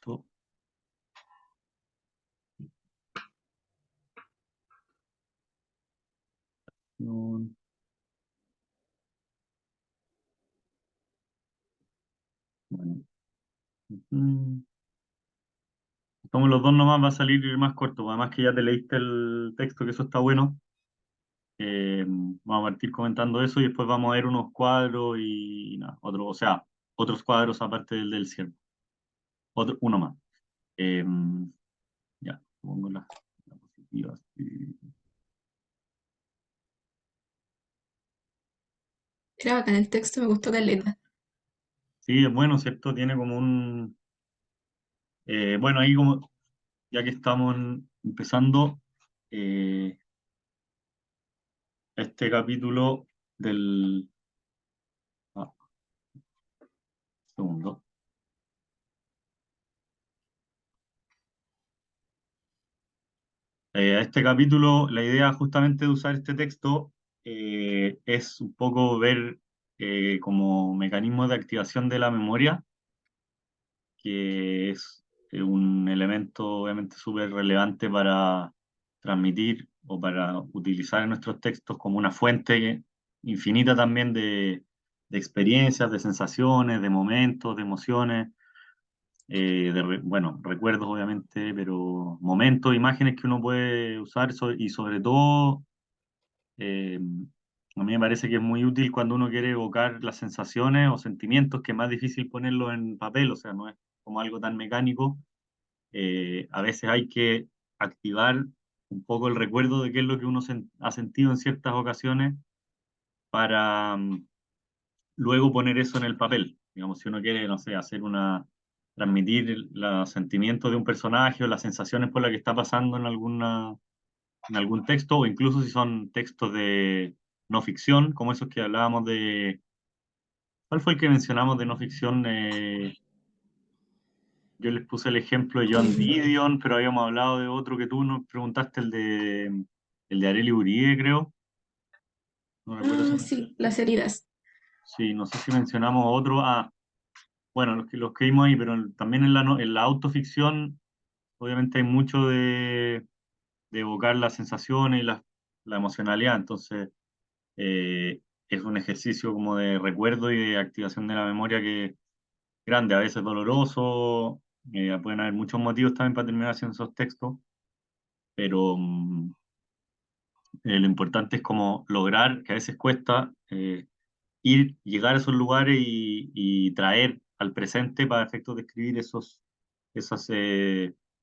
Listo. Bueno. Como los dos nomás va a salir más corto, además que ya te leíste el texto, que eso está bueno. Vamos a partir comentando eso y después vamos a ver unos cuadros y nada, o sea, otros cuadros aparte del ciervo. Uno más. Eh, ya, pongo las diapositivas. Era bacán el texto, me gustó caleta. Sí, es bueno, ¿cierto? Tiene como bueno, ahí como, ya que estamos empezando eh, este capítulo del... ah, segundo. A este capítulo, la idea justamente de usar este texto es un poco ver como mecanismo de activación de la memoria, que es un elemento obviamente súper relevante para transmitir o para utilizar en nuestros textos como una fuente infinita también de experiencias, de sensaciones, de momentos, de emociones, bueno, recuerdos obviamente, pero momentos, imágenes que uno puede usar y sobre todo, eh, a mí me parece que es muy útil cuando uno quiere evocar las sensaciones o sentimientos, que es más difícil ponerlo en papel, o sea, no es como algo tan mecánico. A veces hay que activar un poco el recuerdo de qué es lo que uno ha sentido en ciertas ocasiones para luego poner eso en el papel. Digamos, si uno quiere, no sé, transmitir los sentimientos de un personaje o las sensaciones por las que está pasando en algún texto, o incluso si son textos de no ficción, como esos que hablábamos ¿cuál fue el que mencionamos de no ficción? Yo les puse el ejemplo de John Eh, Didion, pero habíamos hablado de otro que tú nos preguntaste, el de Arely Uribe, creo. No recuerdo si sí, mencionaste. las heridas. Sí, no sé si mencionamos otro. Bueno, los que vimos ahí, pero también en en la autoficción, obviamente hay mucho de evocar las sensaciones y la emocionalidad. Entonces, es un ejercicio como de recuerdo y de activación de la memoria que es grande, a veces doloroso. Pueden haber muchos motivos también para terminar haciendo esos textos, pero lo importante es como lograr, que a veces cuesta, llegar a esos lugares y traer al presente para efectos de escribir esas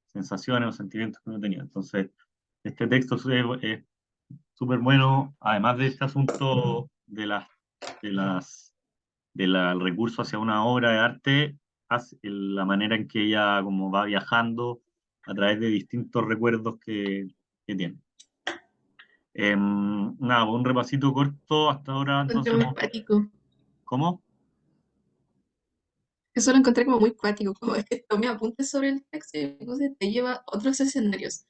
sensaciones o sentimientos que uno tenía. Entonces, este texto es súper bueno, además de este asunto del recurso hacia una obra de arte, la manera en que ella como va viajando a través de distintos recuerdos que tiene. Nada, un repasito corto hasta ahora, Encontré entonces, muy cuático. ¿cómo? Eso lo encontré como muy cuático, como es que tomé apuntes sobre el texto y entonces te lleva a otros escenarios,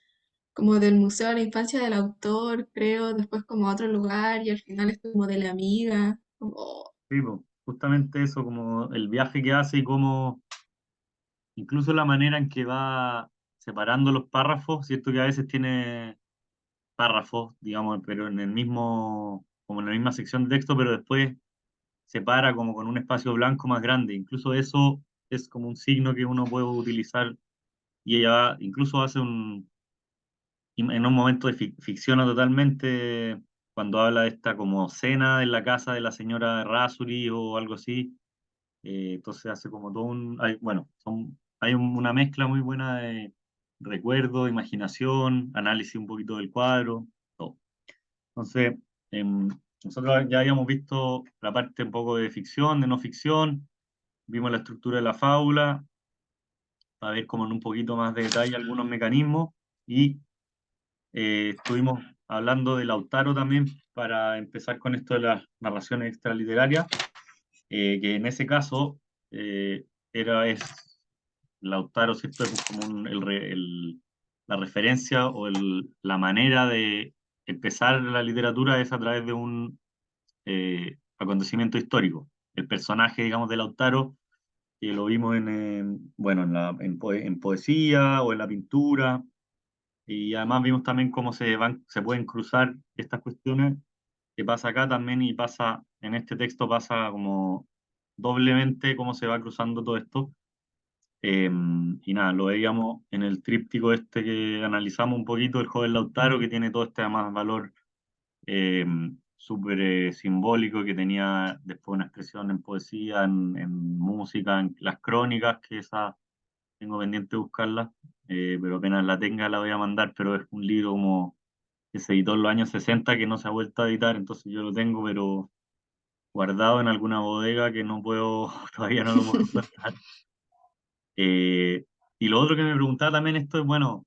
como del Museo de la Infancia del autor, creo, después como a otro lugar y al final es como de la amiga. Como, Sí, po, justamente eso, como el viaje que hace y cómo, incluso la manera en que va separando los párrafos, cierto que a veces tiene párrafos, digamos, pero en el mismo, como en la misma sección de texto, pero después separa como con un espacio blanco más grande. Incluso eso es como un signo que uno puede utilizar y ella incluso hace en un momento de ficciona totalmente cuando habla de esta como cena en la casa de la señora Rasuri o algo así. Entonces hace como todo bueno, hay una mezcla muy buena de recuerdo, imaginación, análisis un poquito del cuadro, todo. Entonces, em, nosotros ya habíamos visto la parte un poco de ficción, de no ficción, vimos la estructura de la fábula, para ver como en un poquito más de detalle algunos mecanismos, y estuvimos hablando de Lautaro también para empezar con esto de las narraciones extraliterarias, que en ese caso eh, es Lautaro, ¿cierto? Es como la referencia o la manera de empezar la literatura es a través de un acontecimiento histórico. El personaje, digamos, de Lautaro que lo vimos bueno, en poesía o en la pintura, y además vimos también cómo se pueden cruzar estas cuestiones, que pasa acá también y pasa, en este texto pasa como doblemente cómo se va cruzando todo esto. Y nada, lo veíamos en el tríptico este que analizamos un poquito, el joven Lautaro, que tiene todo este además valor eh, súper simbólico, que tenía después una expresión en poesía, en música, en las crónicas, que esa tengo pendiente de buscarla, pero apenas la tenga la voy a mandar, pero es un libro como que se editó en los años 60 que no se ha vuelto a editar, entonces yo lo tengo, pero guardado en alguna bodega que no puedo, todavía no lo puedo encontrar. Eh, y lo otro que me preguntaba también esto es, bueno,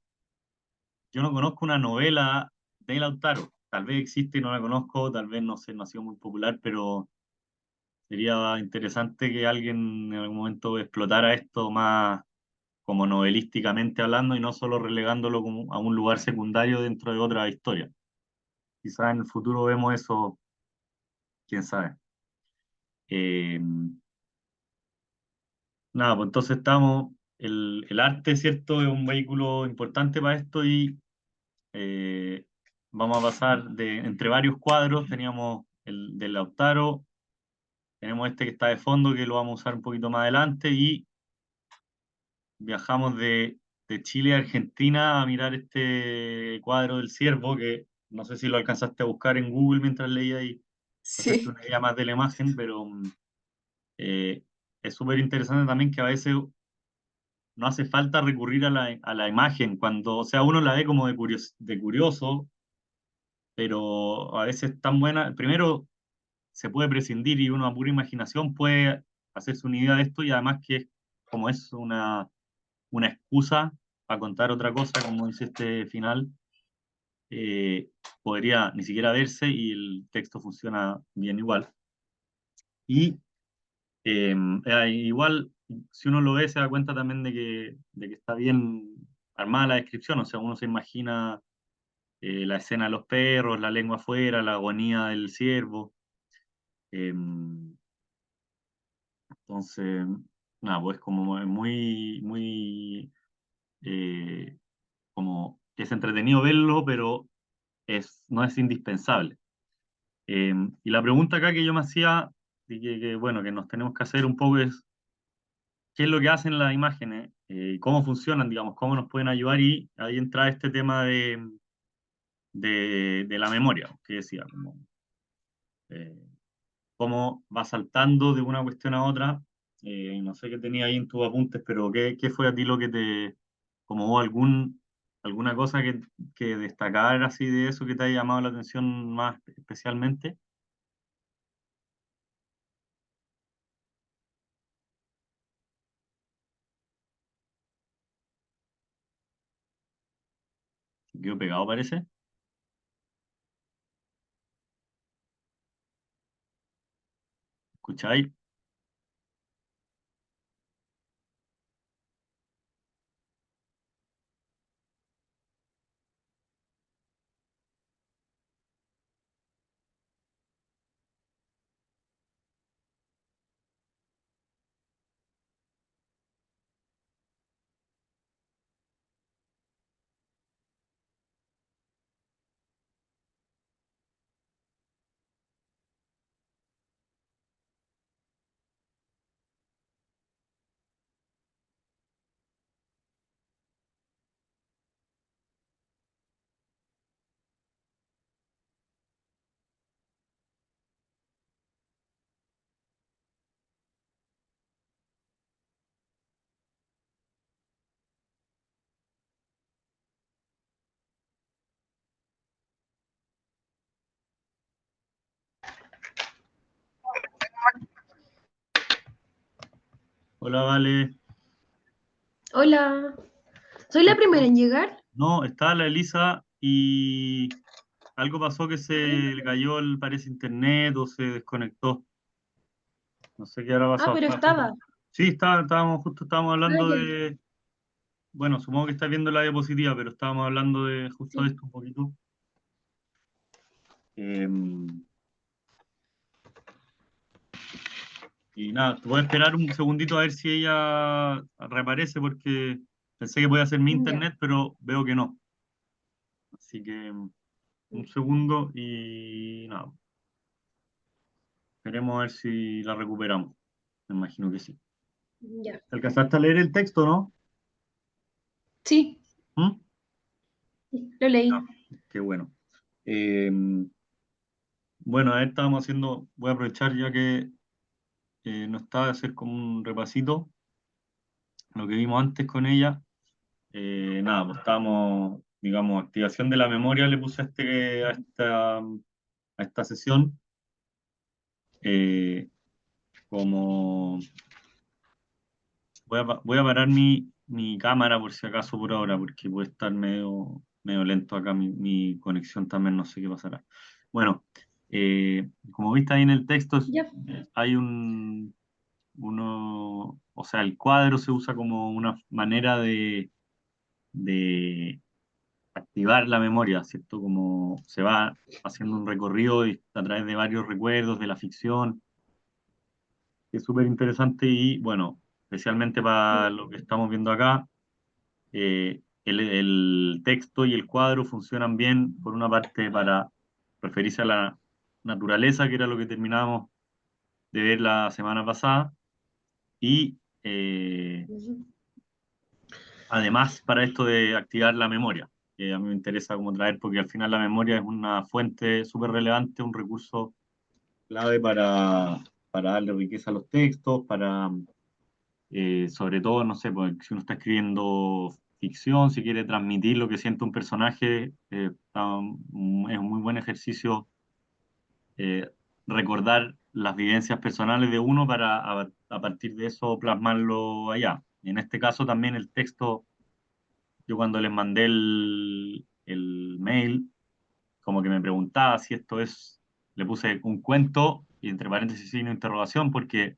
yo no conozco una novela de Lautaro, tal vez existe y no la conozco, tal vez no sé, no ha sido muy popular, pero sería interesante que alguien en algún momento explotara esto más como novelísticamente hablando y no solo relegándolo como a un lugar secundario dentro de otra historia. Quizás en el futuro vemos eso, quién sabe. Eh, Nada, pues entonces estamos, el arte, ¿cierto? Es un vehículo importante para esto y eh, vamos a pasar entre varios cuadros, teníamos el del Lautaro, tenemos este que está de fondo que lo vamos a usar un poquito más adelante y viajamos de Chile a Argentina a mirar este cuadro del ciervo que no sé si lo alcanzaste a buscar en Google mientras leía y hacerte Sí, una idea más de la imagen, pero eh, es súper interesante también que a veces no hace falta recurrir a la imagen cuando, o sea, uno la ve como de curioso, pero a veces es tan buena. Primero, se puede prescindir y uno a pura imaginación puede hacerse una idea de esto y además que como es una excusa para contar otra cosa, como dice este final, eh, podría ni siquiera verse y el texto funciona bien igual. Y igual, si uno lo ve, se da cuenta también de que está bien armada la descripción, o sea, uno se imagina la escena de los perros, la lengua afuera, la agonía del ciervo. eh, entonces, nada, pues como muy, eh, como que es entretenido verlo, pero no es indispensable. Y la pregunta acá que yo me hacía, y bueno, que nos tenemos que hacer un poco es, ¿qué es lo que hacen las imágenes? ¿Cómo funcionan, digamos? ¿Cómo nos pueden ayudar? Y ahí entra este tema de la memoria, que decía, como, eh, cómo va saltando de una cuestión a otra. No sé qué tenía ahí en tus apuntes, pero ¿qué fue a ti lo que como hubo alguna cosa que destacar así de eso que te haya llamado la atención más especialmente? ¿Quedó pegado, parece? ¿Escucháis? Hola, Vale. Hola, soy la primera Justo. en llegar. No, está la Elisa y algo pasó que se le cayó parece internet o se desconectó. No sé qué habrá Ah, pasado. pero estaba. Sí, estábamos Ah, hablando ya. de, bueno, supongo que estás viendo la diapositiva, pero estábamos hablando de justo de Sí. esto un poquito. Eh, Y nada, voy a esperar un segundito a ver si ella reaparece porque pensé que podía ser mi Ya. internet, pero veo que no. Así que un segundo y nada, esperemos a ver si la recuperamos. Me imagino que sí. Ya. ¿Alcanzaste a leer el texto, no? Sí, ¿Mm? lo Ya, leí. qué bueno. Eh, bueno, a ver, estábamos haciendo, voy a aprovechar ya que no estaba a hacer como un repasito lo que vimos antes con ella. Nada, pues estábamos, digamos, activación de la memoria le puse a esta sesión. eh, como voy a parar mi cámara por si acaso por ahora, porque puede estar medio lento acá mi conexión también, no sé qué pasará. Bueno, como viste ahí en el texto, Ya. hay o sea, el cuadro se usa como una manera de activar la memoria, ¿cierto? Como se va haciendo un recorrido a través de varios recuerdos de la ficción, que es súper interesante y bueno, especialmente para lo que estamos viendo acá, el texto y el cuadro funcionan bien, por una parte, para referirse a la naturaleza, que era lo que terminábamos de ver la semana pasada, y Ujú. además para esto de activar la memoria, que a mí me interesa como traer, porque al final la memoria es una fuente súper relevante, un recurso clave para darle riqueza a los textos, sobre todo, no sé, pues, si uno está escribiendo ficción, si quiere transmitir lo que siente un personaje, es un muy buen ejercicio eh, recordar las vivencias personales de uno para a partir de eso plasmarlo allá. En este caso también el texto, yo cuando les mandé el mail, como que me preguntaba si esto le puse un cuento y entre paréntesis signo de interrogación, porque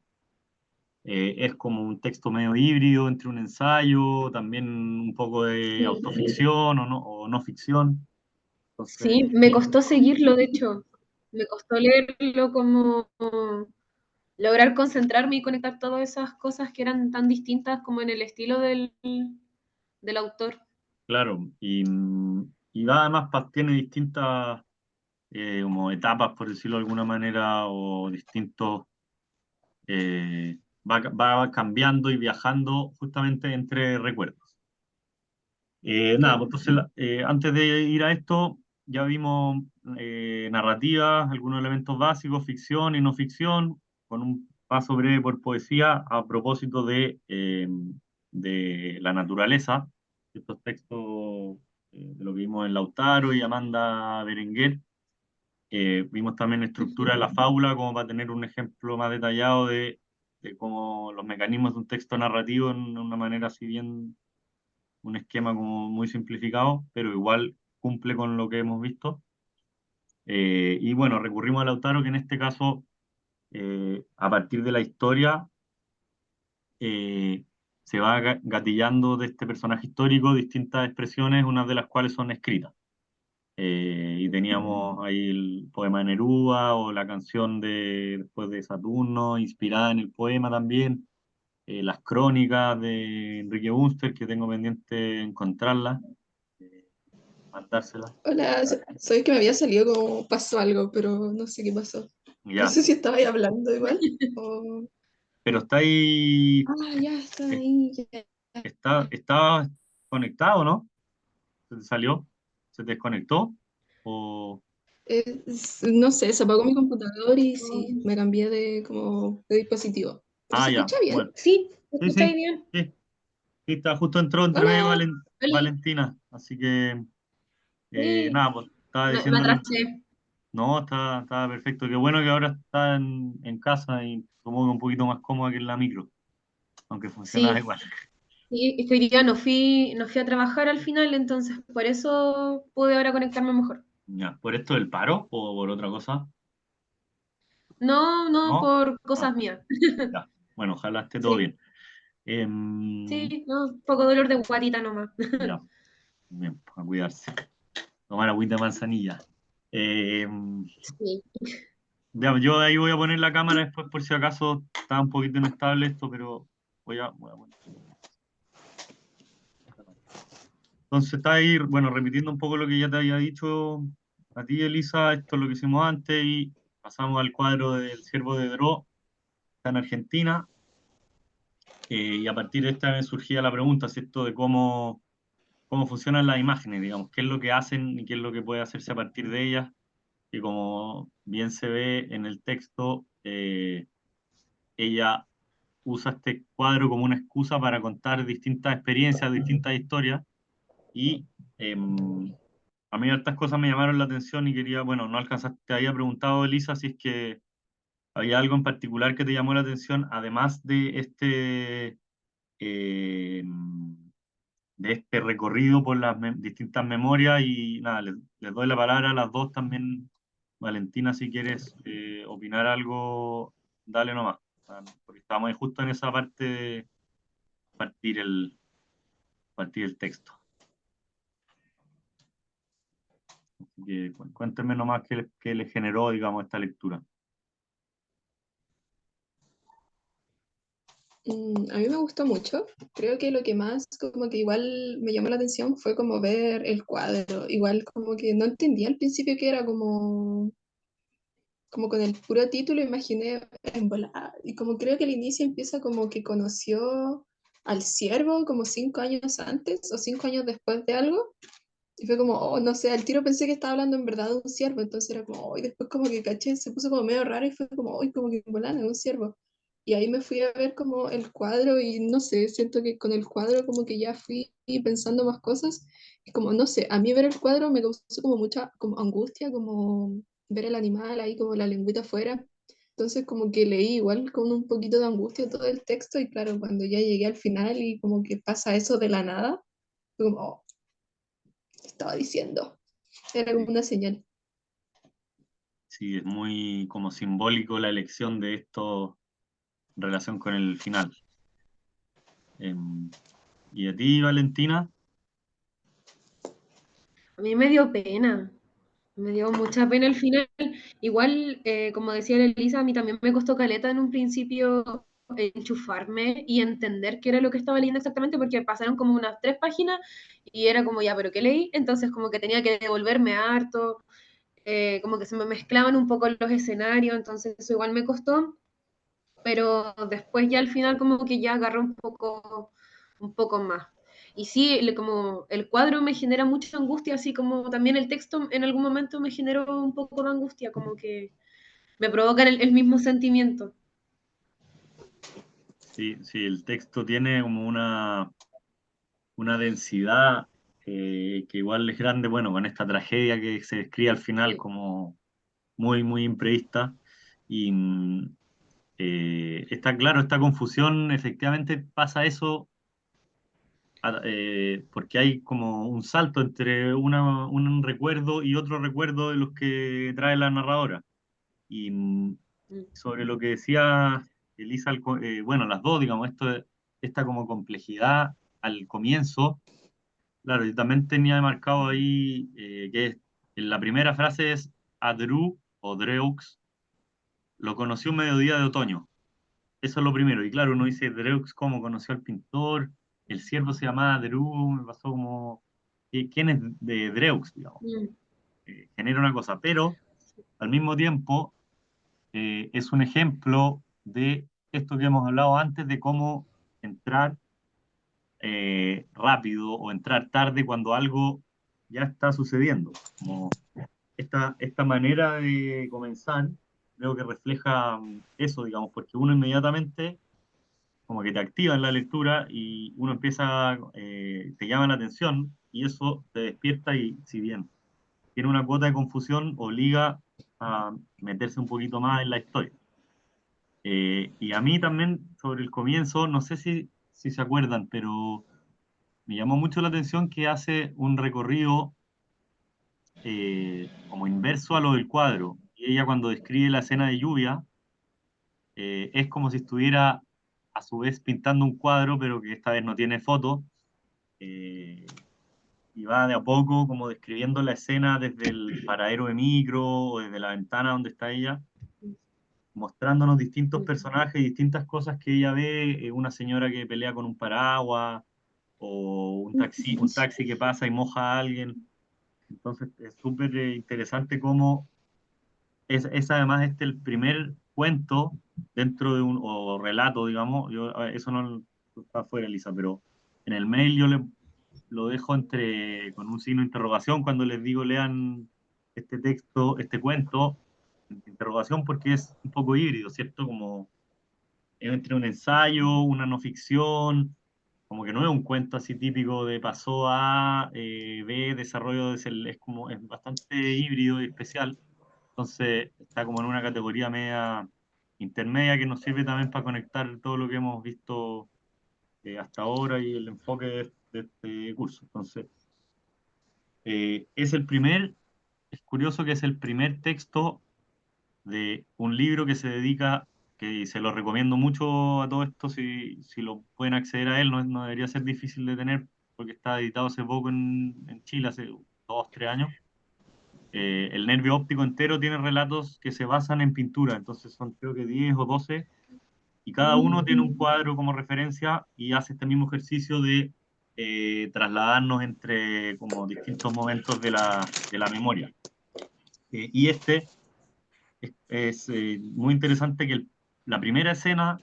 es como un texto medio híbrido entre un ensayo, también un poco de Sí. autoficción o no ficción. Entonces, Sí, me costó seguirlo, de hecho. Me costó leerlo como lograr concentrarme y conectar todas esas cosas que eran tan distintas como en el estilo del autor. claro, y va además tiene distintas como etapas, por decirlo de alguna manera, o distintos, va cambiando y viajando justamente entre recuerdos. Nada, Sí. pues entonces antes de ir a esto, ya vimos narrativa, algunos elementos básicos, ficción y no ficción, con un paso breve por poesía a propósito de la naturaleza, estos textos de lo que vimos en Lautaro y Amanda Berenguer. Vimos también estructura de la fábula, como para tener un ejemplo más detallado de cómo los mecanismos de un texto narrativo en una manera así bien un esquema como muy simplificado, pero igual cumple con lo que hemos visto. Y bueno, recurrimos a Lautaro, que en este caso, a partir de la historia, eh, se va gatillando de este personaje histórico distintas expresiones, unas de las cuales son escritas. Y teníamos ahí el poema de Neruda o la canción después de Saturno, inspirada en el poema también, las crónicas de Enrique Bunster, que tengo pendiente encontrarlas, eh, mandárselas. Hola, soy que me había salido como pasó algo, pero no sé qué pasó. No Ya, sé si estaba ahí hablando igual. O... pero está ahí, Ah, ya está es- ahí. Ya. está conectado, ¿no? ¿Se te salió? ¿Se te desconectó? O, No sé, se apagó mi computador y sí, me cambié de como de dispositivo. Pero se ya, escucha bien. bueno, Sí, ¿te sí, escucháis sí, bien? sí, sí, está justo entró entre medio Hola. Oli, Valentina, así que sí, nada, pues estaba me diciéndole, atrasé. no, estaba perfecto, qué bueno que ahora está en casa y supongo que un poquito más cómoda que en la micro, aunque funcionaba Sí, igual. sí, es que hoy día no fui a trabajar al final, entonces por eso pude ahora conectarme mejor. Ya, ¿por esto del paro o por otra cosa? No, no ¿No? por Ah, cosas mías. ya, bueno, ojalá esté todo Sí, bien. Em, sí, no, poco dolor de guatita nomás. ya, bien, a cuidarse. Tomar agüita de manzanilla. Em, Sí. Ya, yo ahí voy a poner la cámara después por si acaso está un poquito inestable esto, pero voy a poner. Entonces está ahí, bueno, repitiendo un poco lo que ya te había dicho a ti, Elisa, esto es lo que hicimos antes y pasamos al cuadro del Ciervo de Dro, está en Argentina, y a partir de esta me surgía la pregunta, ¿cierto?, de cómo funcionan las imágenes, digamos, qué es lo que hacen y qué es lo que puede hacerse a partir de ellas, y como bien se ve en el texto, ella usa este cuadro como una excusa para contar distintas experiencias, distintas historias, y a mí hartas cosas me llamaron la atención y quería, bueno, no alcanzaste, te había preguntado, Elisa, si es que había algo en particular que te llamó la atención, además eh, de este recorrido por las distintas memorias, y nada, les doy la palabra a las dos también. Valentina, si quieres opinar algo, dale nomás, porque estábamos ahí justo en esa parte de partir partir el texto. Así que cuéntenme nomás qué le generó, digamos, esta lectura. A mí me gustó mucho. Creo que lo que más como que igual me llamó la atención fue como ver el cuadro. Igual como que no entendía al principio que era como con el puro título imaginé en volar. Y como creo que el inicio empieza como que conoció al ciervo como 5 años antes o 5 años después de algo. Y fue como, oh, no sé, al tiro pensé que estaba hablando en verdad de un ciervo, entonces era como, oh, y después como que caché, se puso como medio raro y fue como, oh, como que volando es un ciervo. Y ahí me fui a ver como el cuadro y no sé, siento que con el cuadro como que ya fui pensando más cosas. Y como, no sé, a mí ver el cuadro me causó como mucha como angustia, como ver el animal ahí como la lengüita afuera. Entonces como que leí igual con un poquito de angustia todo el texto y claro, cuando ya llegué al final y como que pasa eso de la nada, fue como, oh, estaba diciendo. Era como Sí, una señal. sí, es muy como simbólico la elección de esto en relación con el final. ¿Y a ti, Valentina? A mí me dio pena, me dio mucha pena el final. Igual, como decía la Elisa, a mí también me costó caleta en un principio enchufarme y entender qué era lo que estaba leyendo exactamente, porque pasaron como unas 3 páginas y era como, ya, pero ¿qué leí? Entonces como que tenía que devolverme harto, como que se me mezclaban un poco los escenarios, entonces eso igual me costó, pero después ya al final como que ya agarré un poco más. Y sí, como el cuadro me genera mucha angustia, así como también el texto en algún momento me generó un poco de angustia, como que me provocan el mismo sentimiento. Sí, sí, el texto tiene como una densidad que igual es grande, bueno, con esta tragedia que se describe al final Sí. como muy, muy imprevista. Y está claro, esta confusión, efectivamente pasa eso, porque hay como un salto entre un recuerdo y otro recuerdo de los que trae la narradora. Y Mm. sobre lo que decía Elisa, bueno, las dos, digamos, esta como complejidad al comienzo. Claro, yo también tenía marcado ahí en la primera frase es Adru o Dreux lo conoció un mediodía de otoño. Eso es lo primero. Y claro, uno dice Dreux, ¿cómo conoció al pintor? El siervo se llamaba Adru, me pasó como, ¿quién es de Dreux, digamos? Mm. Genera una cosa, pero al mismo tiempo es un ejemplo de esto que hemos hablado antes, de cómo entrar rápido o entrar tarde cuando algo ya está sucediendo. Como esta manera de comenzar, creo que refleja eso, digamos, porque uno inmediatamente como que te activa en la lectura y uno empieza, te llama la atención y eso te despierta y si bien tiene una cuota de confusión, obliga a meterse un poquito más en la historia. Y a mí también sobre el comienzo, no sé si se acuerdan, pero me llamó mucho la atención que hace un recorrido como inverso a lo del cuadro. Y ella cuando describe la escena de lluvia, es como si estuviera a su vez pintando un cuadro, pero que esta vez no tiene foto, eh, y va de a poco como describiendo la escena desde el paradero de micro o desde la ventana donde está ella. mostrándonos distintos personajes y distintas cosas que ella ve, una señora que pelea con un paraguas, o un taxi que pasa y moja a alguien. Entonces es súper interesante cómo es además el primer cuento dentro de o relato, digamos, eso no está afuera, Elisa, pero en el mail lo dejo con un signo de interrogación cuando les digo lean este texto, este cuento, interrogación, porque es un poco híbrido, ¿cierto? Como entre un ensayo, una no ficción, como que no es un cuento así típico de pasó a B, desarrollo es bastante híbrido y especial. Entonces está como en una categoría media intermedia que nos sirve también para conectar todo lo que hemos visto hasta ahora y el enfoque de este curso. Entonces, es curioso que es el primer texto de un libro que se dedica, que se lo recomiendo mucho a todo esto, si lo pueden acceder a él, no debería ser difícil de tener, porque está editado hace poco en Chile, hace 2, 3 años. El nervio óptico entero tiene relatos que se basan en pintura, entonces son creo que 10 o 12, y cada uno tiene un cuadro como referencia y hace este mismo ejercicio de trasladarnos entre como distintos momentos de la memoria. Y es muy interesante que la primera escena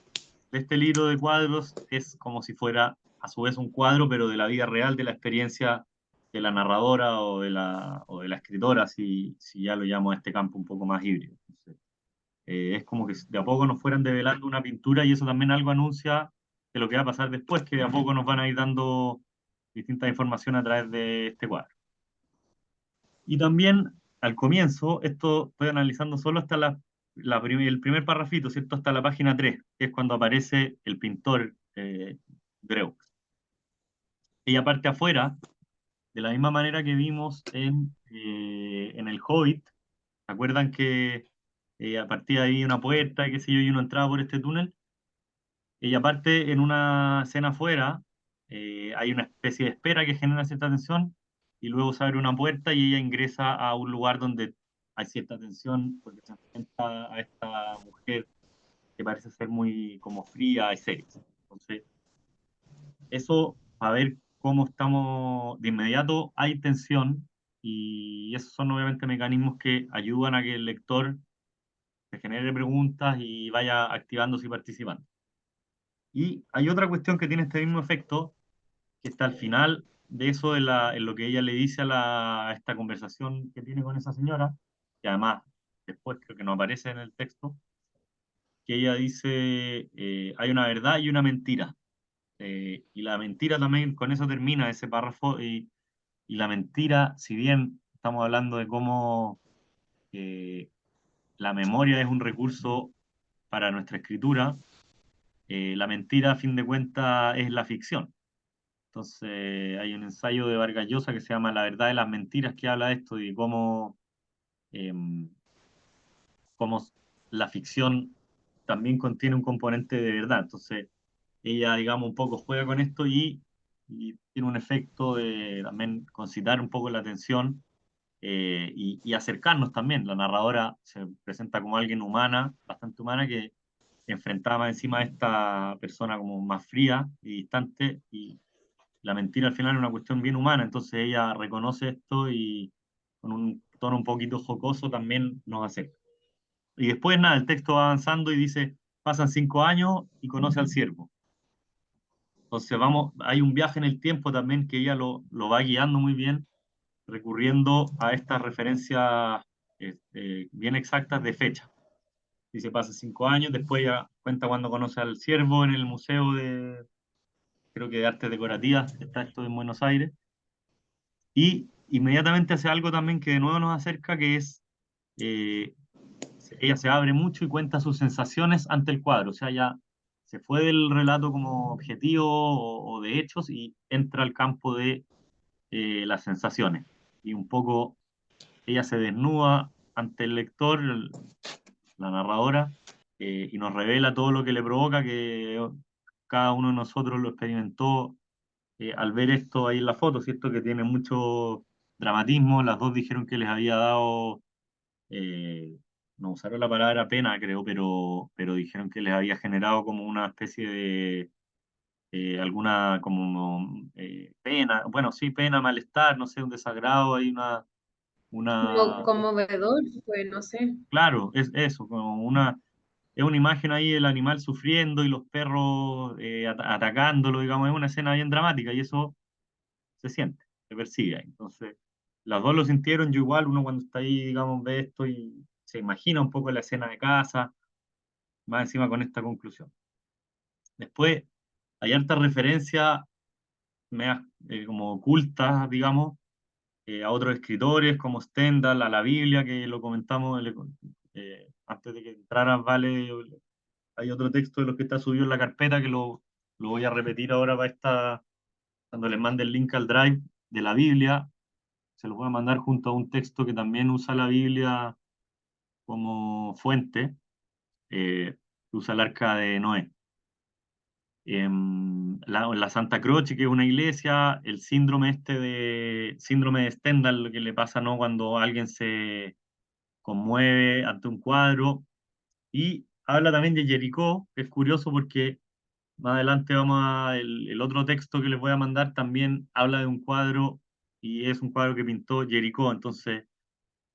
de este libro de cuadros es como si fuera a su vez un cuadro, pero de la vida real, de la experiencia de la narradora o de la escritora, si ya lo llamo a este campo un poco más híbrido. Entonces, es como que de a poco nos fueran develando una pintura y eso también algo anuncia de lo que va a pasar después, que de a poco nos van a ir dando distintas informaciones a través de este cuadro. Y también al comienzo, esto estoy analizando solo hasta el primer parrafito, ¿cierto? Hasta la página 3, que es cuando aparece el pintor Dreux. Ella parte afuera, de la misma manera que vimos en El Hobbit. ¿Se acuerdan que a partir de ahí una puerta, qué sé yo, y uno entraba por este túnel? Ella parte en una escena afuera, hay una especie de espera que genera cierta tensión, y luego se abre una puerta y ella ingresa a un lugar donde hay cierta tensión, porque se enfrenta a esta mujer que parece ser muy como fría y seria. Entonces, eso, a ver cómo estamos, de inmediato hay tensión, y esos son obviamente mecanismos que ayudan a que el lector se genere preguntas y vaya activándose y participando. Y hay otra cuestión que tiene este mismo efecto, que está al final de eso, en lo que ella le dice a esta conversación que tiene con esa señora, y además después creo que no aparece en el texto, que ella dice, hay una verdad y una mentira. Y la mentira también, con eso termina ese párrafo, y la mentira, si bien estamos hablando de cómo la memoria es un recurso para nuestra escritura, la mentira a fin de cuentas es la ficción. Entonces, hay un ensayo de Vargas Llosa que se llama La verdad de las mentiras, que habla de esto y cómo la ficción también contiene un componente de verdad. Entonces, ella, digamos, un poco juega con esto y tiene un efecto de también concitar un poco la atención y acercarnos también. La narradora se presenta como alguien humana, bastante humana, que enfrentaba encima a esta persona como más fría y distante, y la mentira al final es una cuestión bien humana, entonces ella reconoce esto y con un tono un poquito jocoso también nos acerca. Y después nada, el texto va avanzando y dice, pasan 5 años y conoce al siervo. Entonces vamos, hay un viaje en el tiempo también que ella lo va guiando muy bien, recurriendo a estas referencias bien exactas de fecha. Dice, pasa 5 años, después ya cuenta cuando conoce al siervo en el museo creo que de artes decorativas, está esto en Buenos Aires, y inmediatamente hace algo también que de nuevo nos acerca, que es, eh, ella se abre mucho y cuenta sus sensaciones ante el cuadro, o sea, ya se fue del relato como objetivo o de hechos y entra al campo de las sensaciones. Y un poco ella se desnuda ante el lector, la narradora, y nos revela todo lo que le provoca, que cada uno de nosotros lo experimentó al ver esto ahí en la foto, ¿cierto? Que tiene mucho dramatismo. Las dos dijeron que les había dado, eh, no usaron la palabra pena, creo, pero dijeron que les había generado como una especie de alguna como pena, bueno, sí, pena, malestar, no sé, un desagrado, hay Como una, conmovedor, pues no sé. claro, es eso, como es una imagen ahí del animal sufriendo y los perros atacándolo, digamos, es una escena bien dramática y eso se siente, se percibe ahí. Entonces, las dos lo sintieron, yo igual, uno cuando está ahí, digamos, ve esto y se imagina un poco la escena de casa, más encima con esta conclusión. Después, hay harta referencia medias, como ocultas, digamos, a otros escritores como Stendhal, a la Biblia, que lo comentamos antes de que entraran, vale, hay otro texto de los que está subido en la carpeta que lo voy a repetir ahora cuando les mande el link al Drive de la Biblia, se los voy a mandar junto a un texto que también usa la Biblia como fuente, que usa el Arca de Noé. La Santa Croce, que es una iglesia, el síndrome de Stendhal, lo que le pasa, ¿no? Cuando alguien se conmueve ante un cuadro, y habla también de Jericó, que es curioso porque más adelante el otro texto que les voy a mandar también habla de un cuadro, y es un cuadro que pintó Jericó, entonces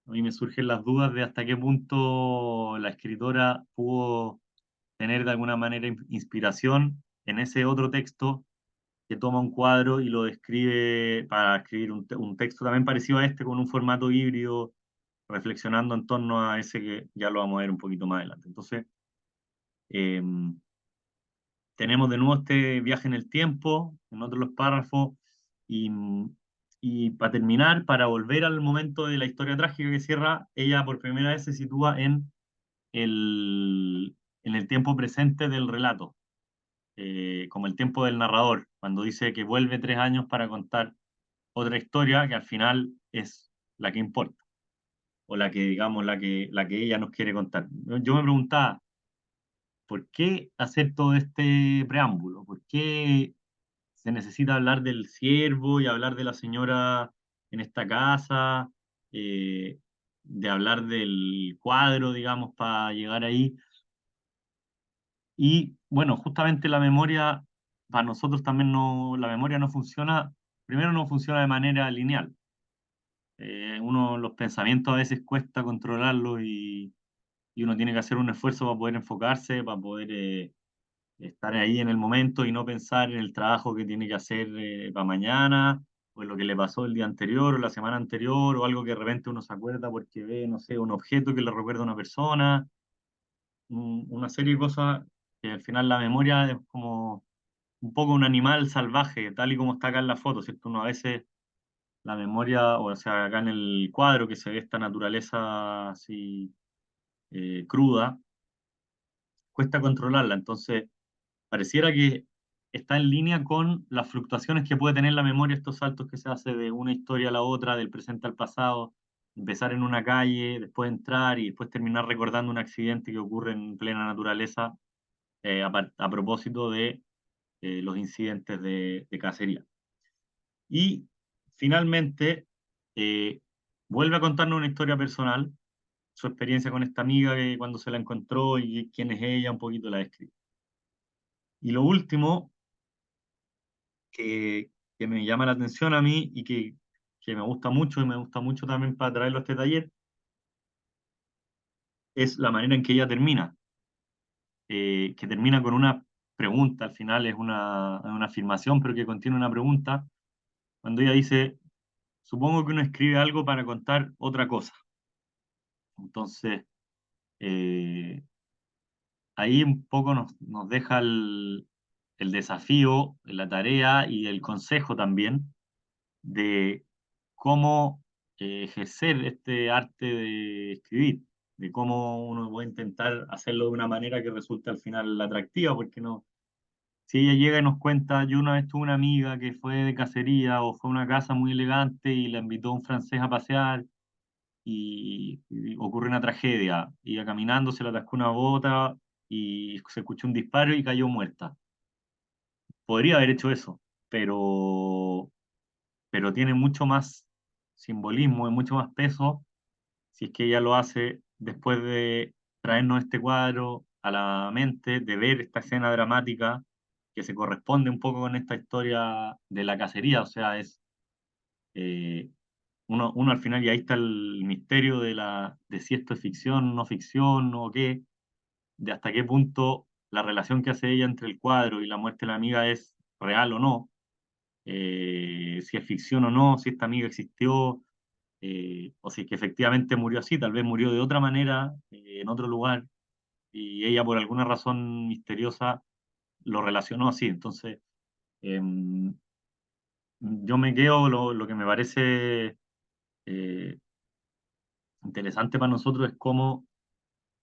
a mí me surgen las dudas de hasta qué punto la escritora pudo tener de alguna manera inspiración en ese otro texto que toma un cuadro y lo describe para escribir un texto también parecido a este, con un formato híbrido, reflexionando en torno a ese que ya lo vamos a ver un poquito más adelante. Entonces, eh, tenemos de nuevo este viaje en el tiempo, en otros los párrafos, y, y para terminar, para volver al momento de la historia trágica que cierra, ella por primera vez se sitúa en el tiempo presente del relato, como el tiempo del narrador, cuando dice que vuelve 3 años para contar otra historia que al final es la que importa, o la que, digamos, la que ella nos quiere contar. Yo me preguntaba, ¿por qué hacer todo este preámbulo? ¿Por qué se necesita hablar del siervo y hablar de la señora en esta casa, eh, de hablar del cuadro, digamos, para llegar ahí? Y bueno, justamente la memoria, para nosotros también no, la memoria no funciona, primero no funciona de manera lineal. Los pensamientos a veces cuesta controlarlos y uno tiene que hacer un esfuerzo para poder enfocarse, para poder estar ahí en el momento y no pensar en el trabajo que tiene que hacer para mañana, o en lo que le pasó el día anterior o la semana anterior, o algo que de repente uno se acuerda porque ve, no sé, un objeto que le recuerda a una persona, una serie de cosas que al final la memoria es como un poco un animal salvaje, tal y como está acá en la foto, ¿cierto? Uno a veces la memoria, o sea, acá en el cuadro que se ve esta naturaleza así cruda, cuesta controlarla, entonces pareciera que está en línea con las fluctuaciones que puede tener la memoria, estos saltos que se hace de una historia a la otra, del presente al pasado, empezar en una calle, después entrar y después terminar recordando un accidente que ocurre en plena naturaleza, a propósito de los incidentes de cacería. Y finalmente, eh, vuelve a contarnos una historia personal, su experiencia con esta amiga que cuando se la encontró y quién es ella, un poquito la describe. Y lo último que me llama la atención a mí y que me gusta mucho y me gusta mucho también para traerlo a este taller, es la manera en que ella termina, que termina con una pregunta, al final es una afirmación, pero que contiene una pregunta, cuando ella dice, supongo que uno escribe algo para contar otra cosa. Entonces, eh, ahí un poco nos deja el desafío, la tarea y el consejo también de cómo ejercer este arte de escribir, de cómo uno puede intentar hacerlo de una manera que resulte al final atractiva, porque no, si ella llega y nos cuenta, yo una vez tuve una amiga que fue de cacería o fue a una casa muy elegante y la invitó un francés a pasear y ocurre una tragedia, iba caminando, se le atascó una bota y se escuchó un disparo y cayó muerta. Podría haber hecho eso, pero tiene mucho más simbolismo y mucho más peso si es que ella lo hace después de traernos este cuadro a la mente, de ver esta escena dramática que se corresponde un poco con esta historia de la cacería, o sea, eh, uno al final, y ahí está el misterio de si esto es ficción, no ficción, o qué, de hasta qué punto la relación que hace ella entre el cuadro y la muerte de la amiga es real o no, si es ficción o no, si esta amiga existió, o si es que efectivamente murió así, tal vez murió de otra manera, en otro lugar, y ella por alguna razón misteriosa lo relacionó así. Entonces, yo me quedo, lo que me parece eh, interesante para nosotros es cómo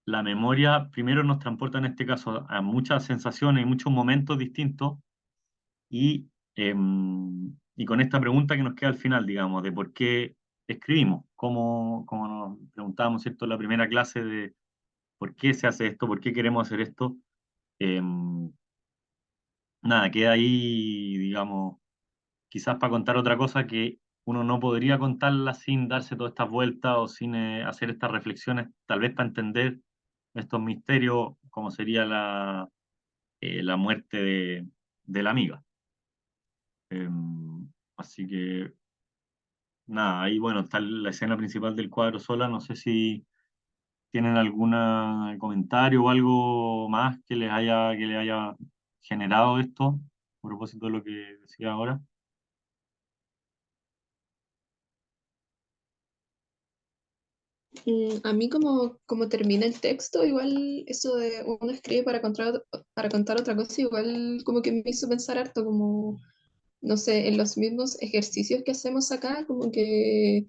la memoria primero nos transporta en este caso a muchas sensaciones y muchos momentos distintos y, y con esta pregunta que nos queda al final, digamos, de por qué escribimos, como nos preguntábamos, ¿cierto?, en la primera clase de por qué se hace esto, por qué queremos hacer esto. Nada, queda ahí, digamos, quizás para contar otra cosa que uno no podría contarla sin darse todas estas vueltas o sin hacer estas reflexiones, tal vez para entender estos misterios, como sería la muerte de la amiga. Así que, nada, ahí bueno, está la escena principal del cuadro sola, no sé si tienen algún comentario o algo más que les haya generado esto, a propósito de lo que decía ahora. A mí como termina el texto, igual eso de uno escribe para contar otra cosa, igual como que me hizo pensar harto, como, no sé, en los mismos ejercicios que hacemos acá, como que,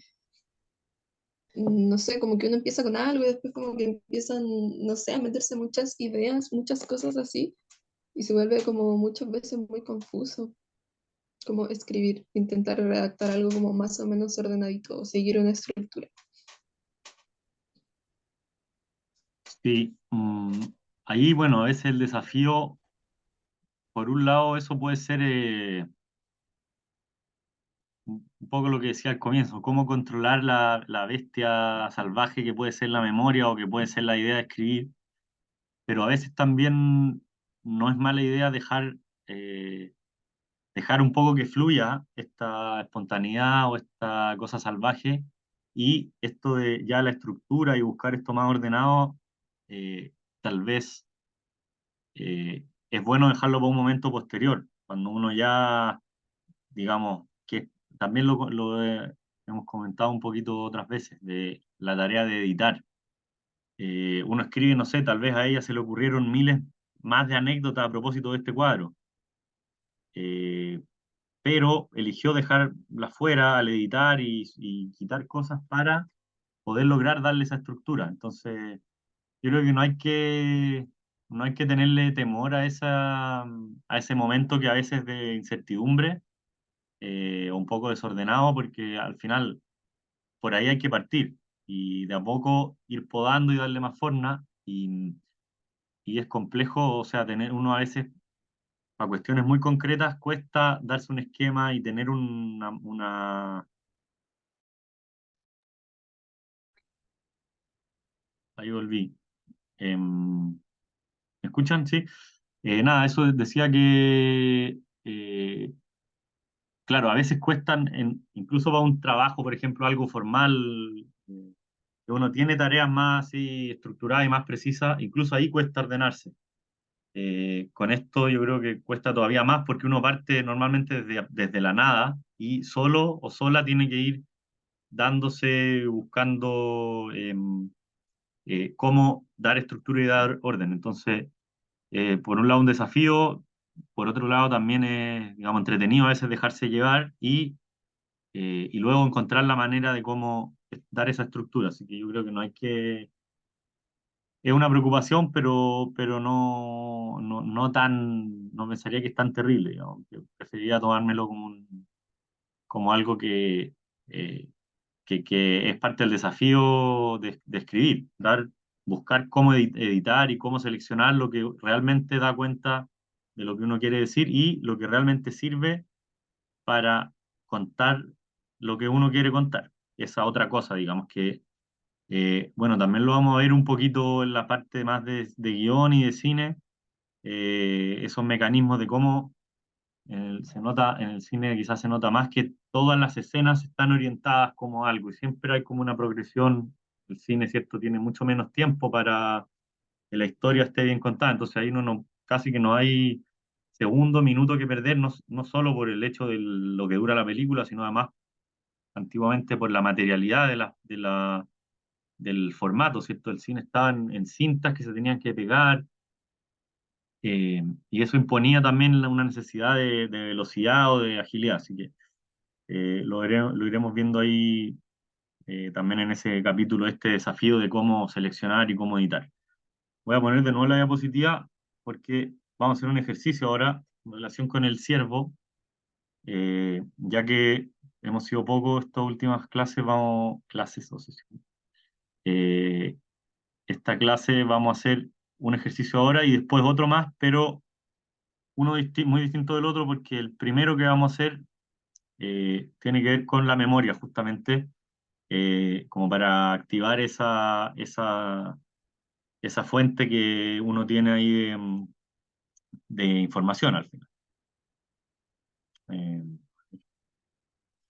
no sé, como que uno empieza con algo y después como que empiezan, no sé, a meterse muchas ideas, muchas cosas así, y se vuelve como muchas veces muy confuso, como escribir, intentar redactar algo como más o menos ordenadito, o seguir una estructura. Sí, ahí, bueno, a veces el desafío, por un lado, eso puede ser un poco lo que decía al comienzo, cómo controlar la bestia salvaje que puede ser la memoria o que puede ser la idea de escribir, pero a veces también no es mala idea dejar un poco que fluya esta espontaneidad o esta cosa salvaje y esto de ya la estructura y buscar esto más ordenado, eh, tal vez es bueno dejarlo para un momento posterior, cuando uno ya, digamos, que también hemos comentado un poquito otras veces, de la tarea de editar. Uno escribe, no sé, tal vez a ella se le ocurrieron miles más de anécdotas a propósito de este cuadro, eh, pero eligió dejarla fuera al editar y quitar cosas para poder lograr darle esa estructura. Entonces, yo creo que no hay que tenerle temor a ese momento que a veces de incertidumbre, o un poco desordenado, porque al final por ahí hay que partir y de a poco ir podando y darle más forma. Y es complejo, o sea, tener uno a veces, para cuestiones muy concretas, cuesta darse un esquema y tener Ahí volví. ¿Me escuchan? Sí. Nada, eso decía que, claro, a veces cuestan, incluso para un trabajo, por ejemplo, algo formal, que uno tiene tareas más así estructuradas y más precisas, incluso ahí cuesta ordenarse. Con esto yo creo que cuesta todavía más porque uno parte normalmente desde la nada y solo o sola tiene que ir dándose, buscando cómo dar estructura y dar orden. Entonces, por un lado un desafío, por otro lado también es, digamos, entretenido a veces dejarse llevar y luego encontrar la manera de cómo dar esa estructura. Así que yo creo que no hay que... Es una preocupación, pero no tan, no pensaría que es tan terrible, digamos. Yo preferiría tomármelo como algo eh, que es parte del desafío de escribir, buscar cómo editar y cómo seleccionar lo que realmente da cuenta de lo que uno quiere decir y lo que realmente sirve para contar lo que uno quiere contar. Esa otra cosa, digamos, que Bueno, también lo vamos a ver un poquito en la parte más de guión y de cine, esos mecanismos de cómo se nota, en el cine quizás se nota más que todas las escenas están orientadas como algo y siempre hay como una progresión. El cine, ¿cierto? Tiene mucho menos tiempo para que la historia esté bien contada, entonces ahí casi que no hay segundo, minuto que perder, no solo por el hecho de lo que dura la película, sino además antiguamente por la materialidad del formato, ¿cierto? El cine estaba en cintas que se tenían que pegar, y eso imponía también una necesidad de velocidad o de agilidad, así que lo iremos viendo ahí también en ese capítulo, este desafío de cómo seleccionar y cómo editar. Voy a poner de nuevo la diapositiva porque vamos a hacer un ejercicio ahora en relación con el ciervo, ya que hemos sido pocos estas últimas clases, clases o sesiones. Esta clase vamos a hacer un ejercicio ahora y después otro más, pero uno muy distinto del otro porque el primero que vamos a hacer tiene que ver con la memoria, justamente, como para activar esa fuente que uno tiene ahí de información al final.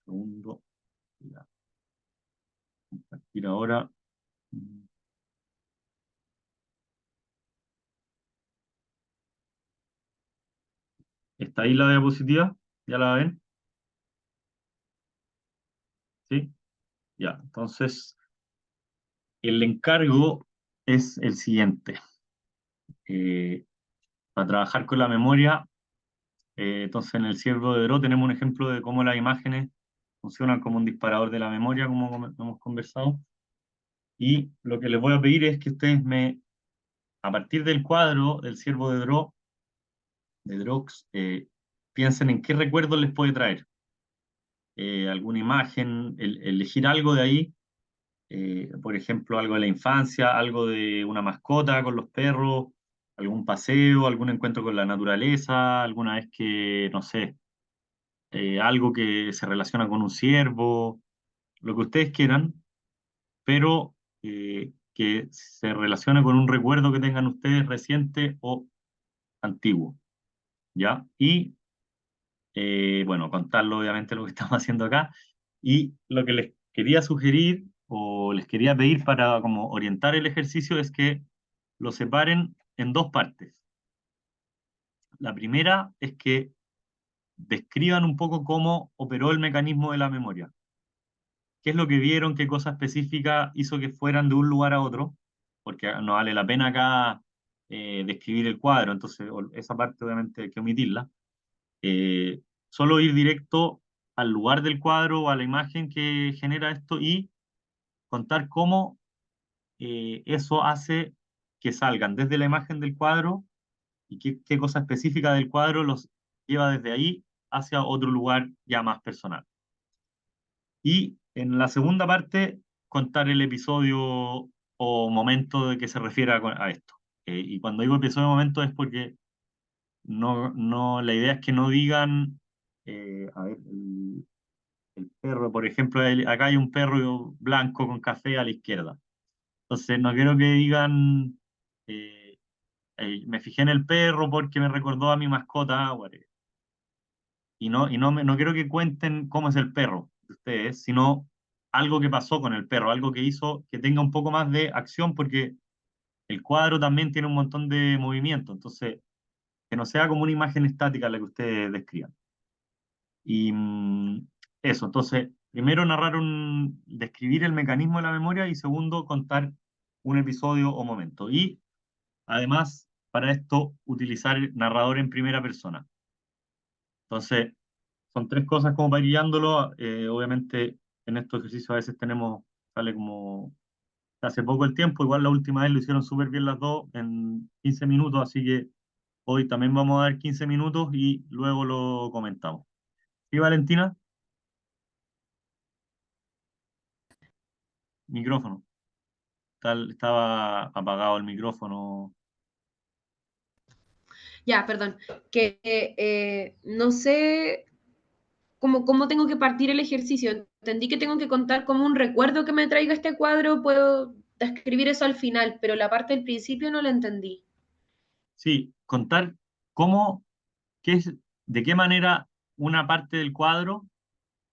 Segundo, ya, compartir ahora. ¿Está ahí la diapositiva? ¿Ya la ven? ¿Sí? Ya, entonces el encargo es el siguiente. Eh, para trabajar con la memoria, entonces en el ciervo de Bro tenemos un ejemplo de cómo las imágenes funcionan como un disparador de la memoria, como hemos conversado. Y lo que les voy a pedir es que ustedes a partir del cuadro del ciervo de Drox, piensen en qué recuerdos les puede traer. Alguna imagen, elegir algo de ahí, por ejemplo, algo de la infancia, algo de una mascota con los perros, algún paseo, algún encuentro con la naturaleza, alguna vez que, no sé, algo que se relaciona con un ciervo, lo que ustedes quieran, pero que se relacione con un recuerdo que tengan ustedes reciente o antiguo, ¿ya? Y, bueno, contarlo obviamente lo que estamos haciendo acá. Y lo que les quería sugerir o les quería pedir para como orientar el ejercicio es que lo separen en dos partes. La primera es que describan un poco cómo operó el mecanismo de la memoria. ¿Qué es lo que vieron? ¿Qué cosa específica hizo que fueran de un lugar a otro? Porque no vale la pena acá describir el cuadro, entonces esa parte obviamente hay que omitirla. Eh, Solo ir directo al lugar del cuadro o a la imagen que genera esto y contar cómo eso hace que salgan desde la imagen del cuadro y qué cosa específica del cuadro los lleva desde ahí hacia otro lugar ya más personal. Y en la segunda parte, contar el episodio o momento de que se refiera a esto. Y cuando digo episodio o momento es porque la idea es que no digan, a ver, el perro, por ejemplo, acá hay un perro blanco con café a la izquierda. Entonces, no quiero que digan, eh, me fijé en el perro porque me recordó a mi mascota, whatever. No quiero que cuenten cómo es el perro de ustedes, sino algo que pasó con el perro, algo que hizo que tenga un poco más de acción, porque el cuadro también tiene un montón de movimiento, entonces que no sea como una imagen estática la que ustedes describan. Y eso, entonces, primero describir el mecanismo de la memoria y segundo, contar un episodio o momento. Y además, para esto, utilizar el narrador en primera persona. Entonces, son tres cosas como para ir guiándolo. Obviamente, en estos ejercicios a veces sale como hace poco el tiempo, igual la última vez lo hicieron súper bien las dos en 15 minutos, así que hoy también vamos a dar 15 minutos y luego lo comentamos. ¿Sí, Valentina? Micrófono. Estaba apagado el micrófono. Ya, perdón, que no sé cómo tengo que partir el ejercicio. entendí que tengo que contar como un recuerdo que me traiga este cuadro, puedo describir eso al final, pero la parte del principio no la entendí. Sí, contar cómo, qué es, de qué manera una parte del cuadro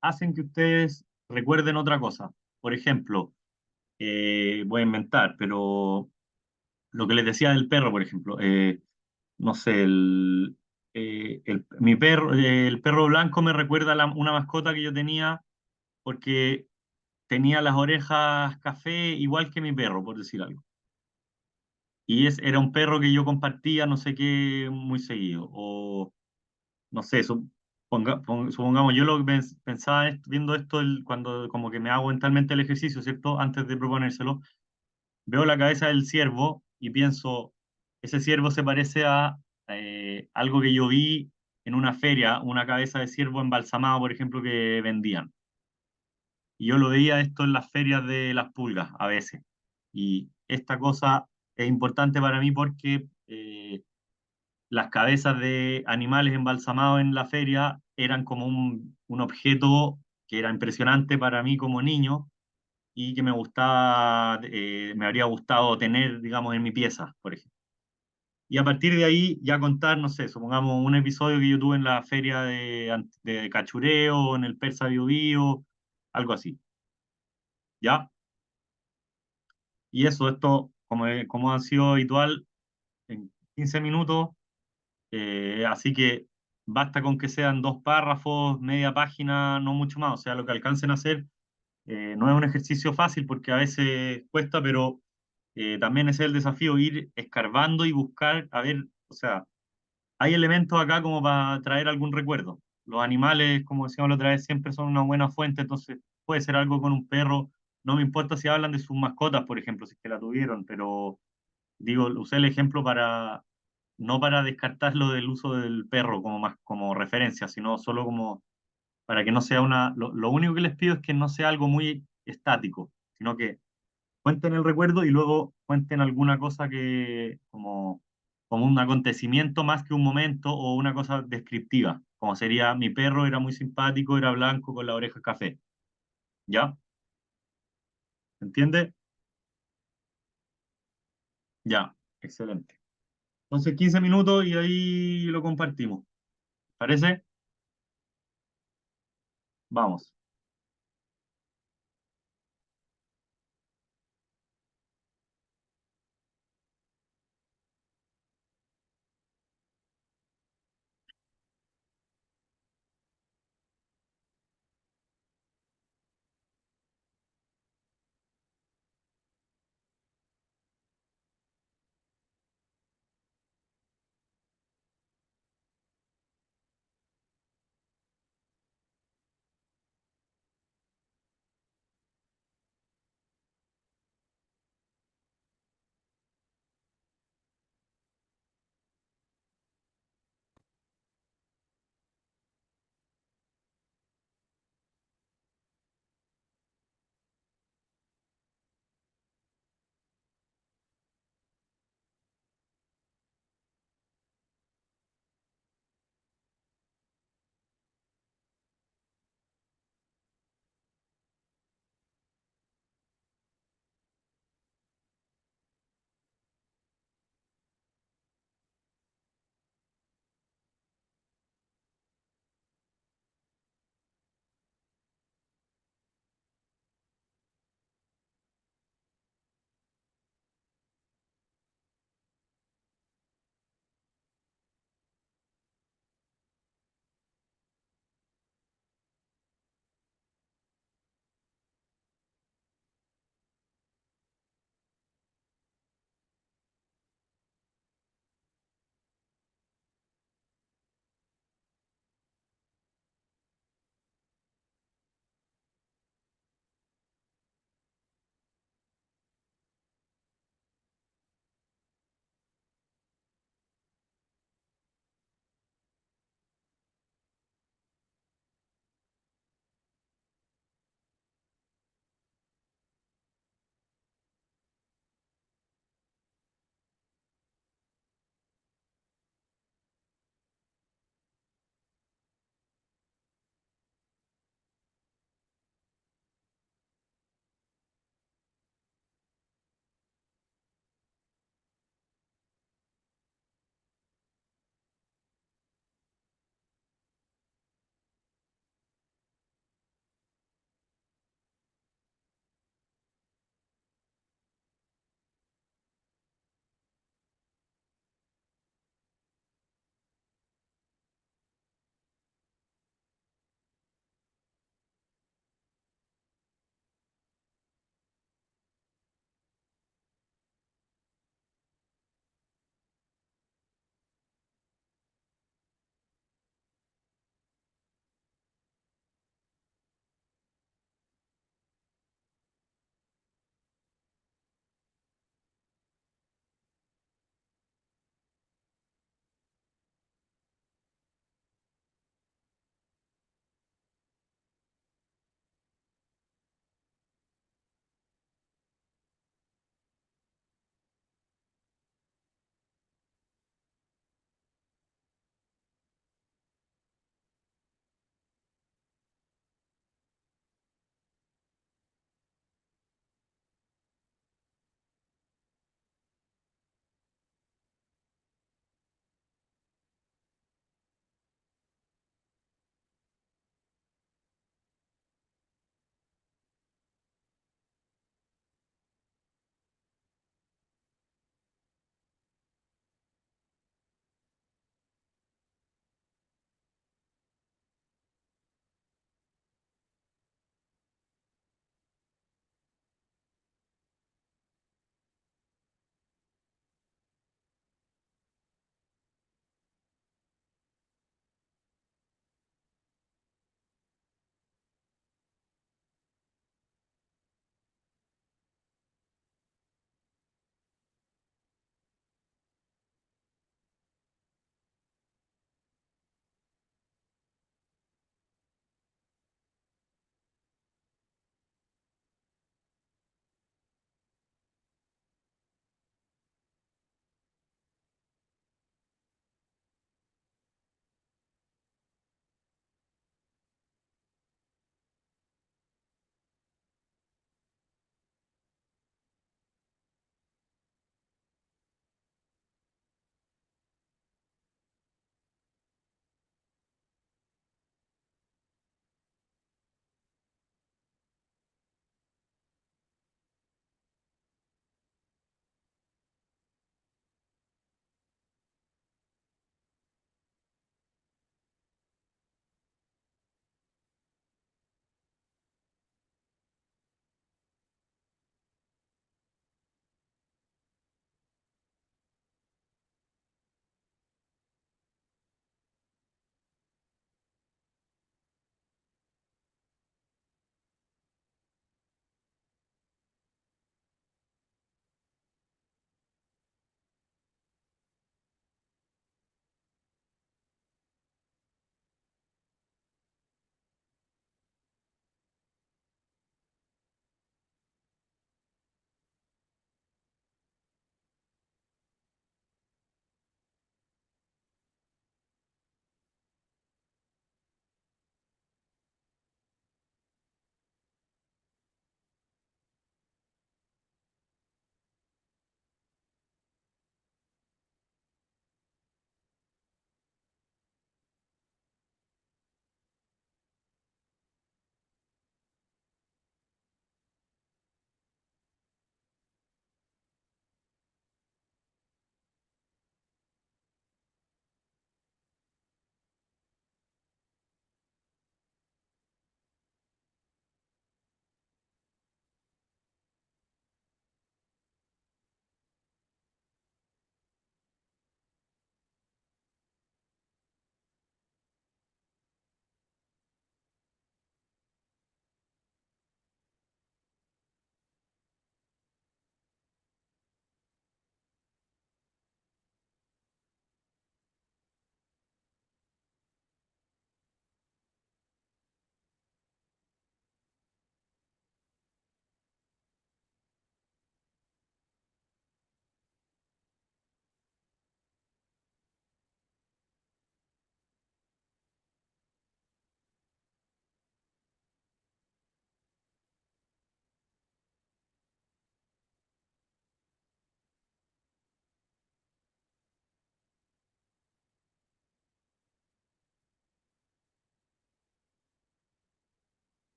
hacen que ustedes recuerden otra cosa. Por ejemplo, voy a inventar, pero lo que les decía del perro, por ejemplo, no sé, mi perro, el perro blanco me recuerda a una mascota que yo tenía porque tenía las orejas café igual que mi perro, por decir algo. Y era un perro que yo compartía no sé qué muy seguido. O no sé, supongamos, yo lo que pensaba viendo esto cuando como que me hago mentalmente el ejercicio, ¿cierto? Antes de proponérselo, veo la cabeza del ciervo y pienso, ese ciervo se parece a algo que yo vi en una feria, una cabeza de ciervo embalsamado, por ejemplo, que vendían. Y yo lo veía esto en las ferias de las pulgas a veces. Y esta cosa es importante para mí porque las cabezas de animales embalsamados en la feria eran como un objeto que era impresionante para mí como niño y que me gustaba, me habría gustado tener, digamos, en mi pieza, por ejemplo. Y a partir de ahí ya contar, no sé, supongamos un episodio que yo tuve en la feria de Cachureo, en el Persa Bio Bio, algo así, ¿ya? Y eso, esto, como ha sido habitual, en 15 minutos, así que basta con que sean dos párrafos, media página, no mucho más, o sea, lo que alcancen a hacer. No es un ejercicio fácil porque a veces cuesta, pero también ese es el desafío, ir escarbando y buscar, a ver, o sea, hay elementos acá como para traer algún recuerdo. Los animales, como decíamos la otra vez, siempre son una buena fuente, entonces puede ser algo con un perro. No me importa si hablan de sus mascotas, por ejemplo, si es que la tuvieron, pero digo, usé el ejemplo para, no para descartarlo del uso del perro como más como referencia, sino solo como para que no sea lo único que les pido es que no sea algo muy estático, sino que cuenten el recuerdo y luego cuenten alguna cosa que, como un acontecimiento más que un momento o una cosa descriptiva, como sería mi perro era muy simpático, era blanco con la oreja café. ¿Ya? ¿Entiende? Ya, excelente. Entonces 15 minutos y ahí lo compartimos. ¿Parece? Vamos.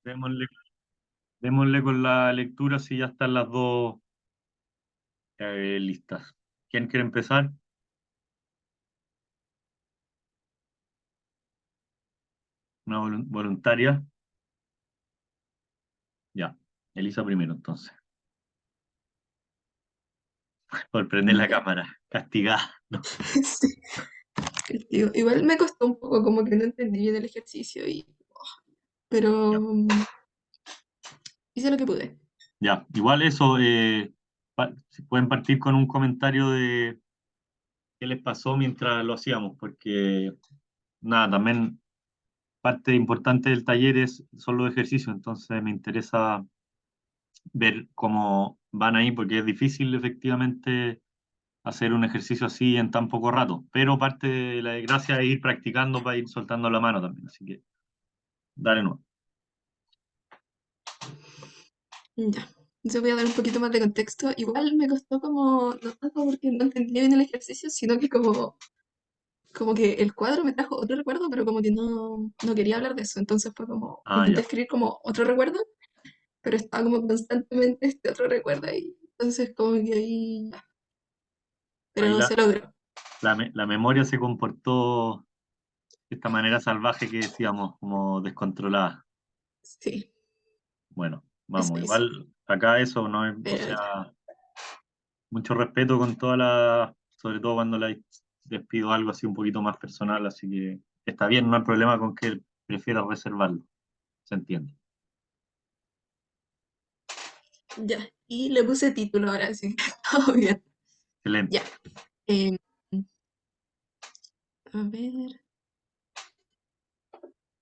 démosle, démosle con la lectura si ya están las dos listas. ¿Quién quiere empezar? Una voluntaria. Ya, Elisa primero entonces. Por prender la Ya. cámara, castigada. No, Sí. Igual me costó un poco, como que no entendí bien el ejercicio, pero ya. hice lo que pude. Ya, igual eso, si pueden partir con un comentario de qué les pasó mientras lo hacíamos, porque nada, también parte importante del taller son los ejercicios, entonces me interesa ver cómo van ahí, porque es difícil efectivamente hacer un ejercicio así en tan poco rato, pero parte de la gracia es ir practicando para ir soltando la mano también, así que dale nuevo. Ya. Yo voy a dar un poquito más de contexto. Igual me costó como, no tanto porque no entendía bien el ejercicio, sino que como que el cuadro me trajo otro recuerdo, pero como que no quería hablar de eso. Entonces fue como, Ah, intenté ya, escribir como otro recuerdo, pero estaba como constantemente este otro recuerdo ahí. Entonces como que ahí, ya. ahí Pero se logró. la memoria se comportó de esta manera salvaje que decíamos, como descontrolada. Sí, Bueno, eso vamos, hizo. igual acá eso no es, o Pero ya. sea, mucho respeto con toda la, sobre todo cuando les pido algo así un poquito más personal, así que está bien, no hay problema con que prefiera reservarlo, se entiende. Ya. Y le puse título ahora, así que todo bien. Excelente. Ya. em, a ver.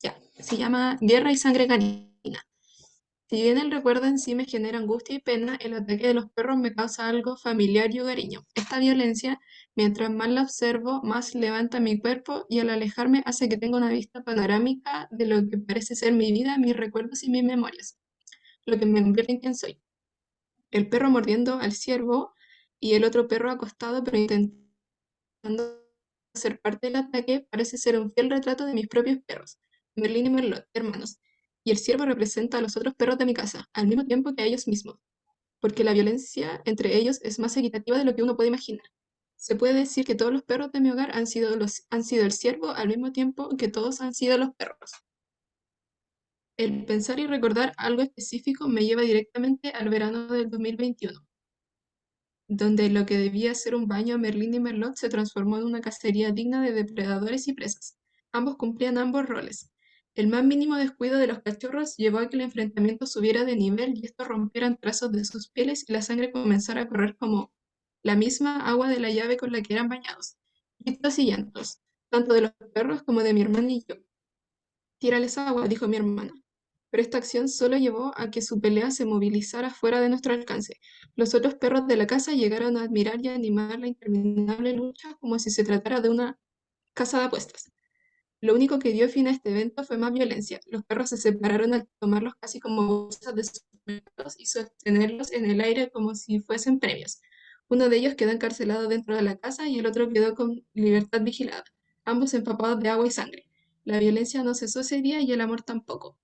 Ya. Se llama Guerra y Sangre Canina. Si bien el recuerdo en sí me genera angustia y pena, el ataque de los perros me causa algo familiar y hogareño. Esta violencia, mientras más la observo, más levanta mi cuerpo y al alejarme hace que tenga una vista panorámica de lo que parece ser mi vida, mis recuerdos y mis memorias, lo que me convierte en quien soy. El perro mordiendo al ciervo y el otro perro acostado pero intentando ser parte del ataque parece ser un fiel retrato de mis propios perros, Merlín y Merlot, hermanos, y el ciervo representa a los otros perros de mi casa, al mismo tiempo que a ellos mismos, porque la violencia entre ellos es más equitativa de lo que uno puede imaginar. Se puede decir que todos los perros de mi hogar han sido el ciervo al mismo tiempo que todos han sido los perros. El pensar y recordar algo específico me lleva directamente al verano del 2021, donde lo que debía ser un baño a Merlín y Merlot se transformó en una cacería digna de depredadores y presas. Ambos cumplían ambos roles. El más mínimo descuido de los cachorros llevó a que el enfrentamiento subiera de nivel y estos rompieran trazos de sus pieles y la sangre comenzara a correr como la misma agua de la llave con la que eran bañados. Gritos y llantos, tanto de los perros como de mi hermana y yo. Tírales agua, dijo mi hermana. Pero esta acción solo llevó a que su pelea se movilizara fuera de nuestro alcance. Los otros perros de la casa llegaron a admirar y animar la interminable lucha como si se tratara de una casa de apuestas. Lo único que dio fin a este evento fue más violencia. Los perros se separaron al tomarlos casi como bolsas de supermercados y sostenerlos en el aire como si fuesen premios. Uno de ellos quedó encarcelado dentro de la casa y el otro quedó con libertad vigilada, ambos empapados de agua y sangre. La violencia no cesó ese día y el amor tampoco.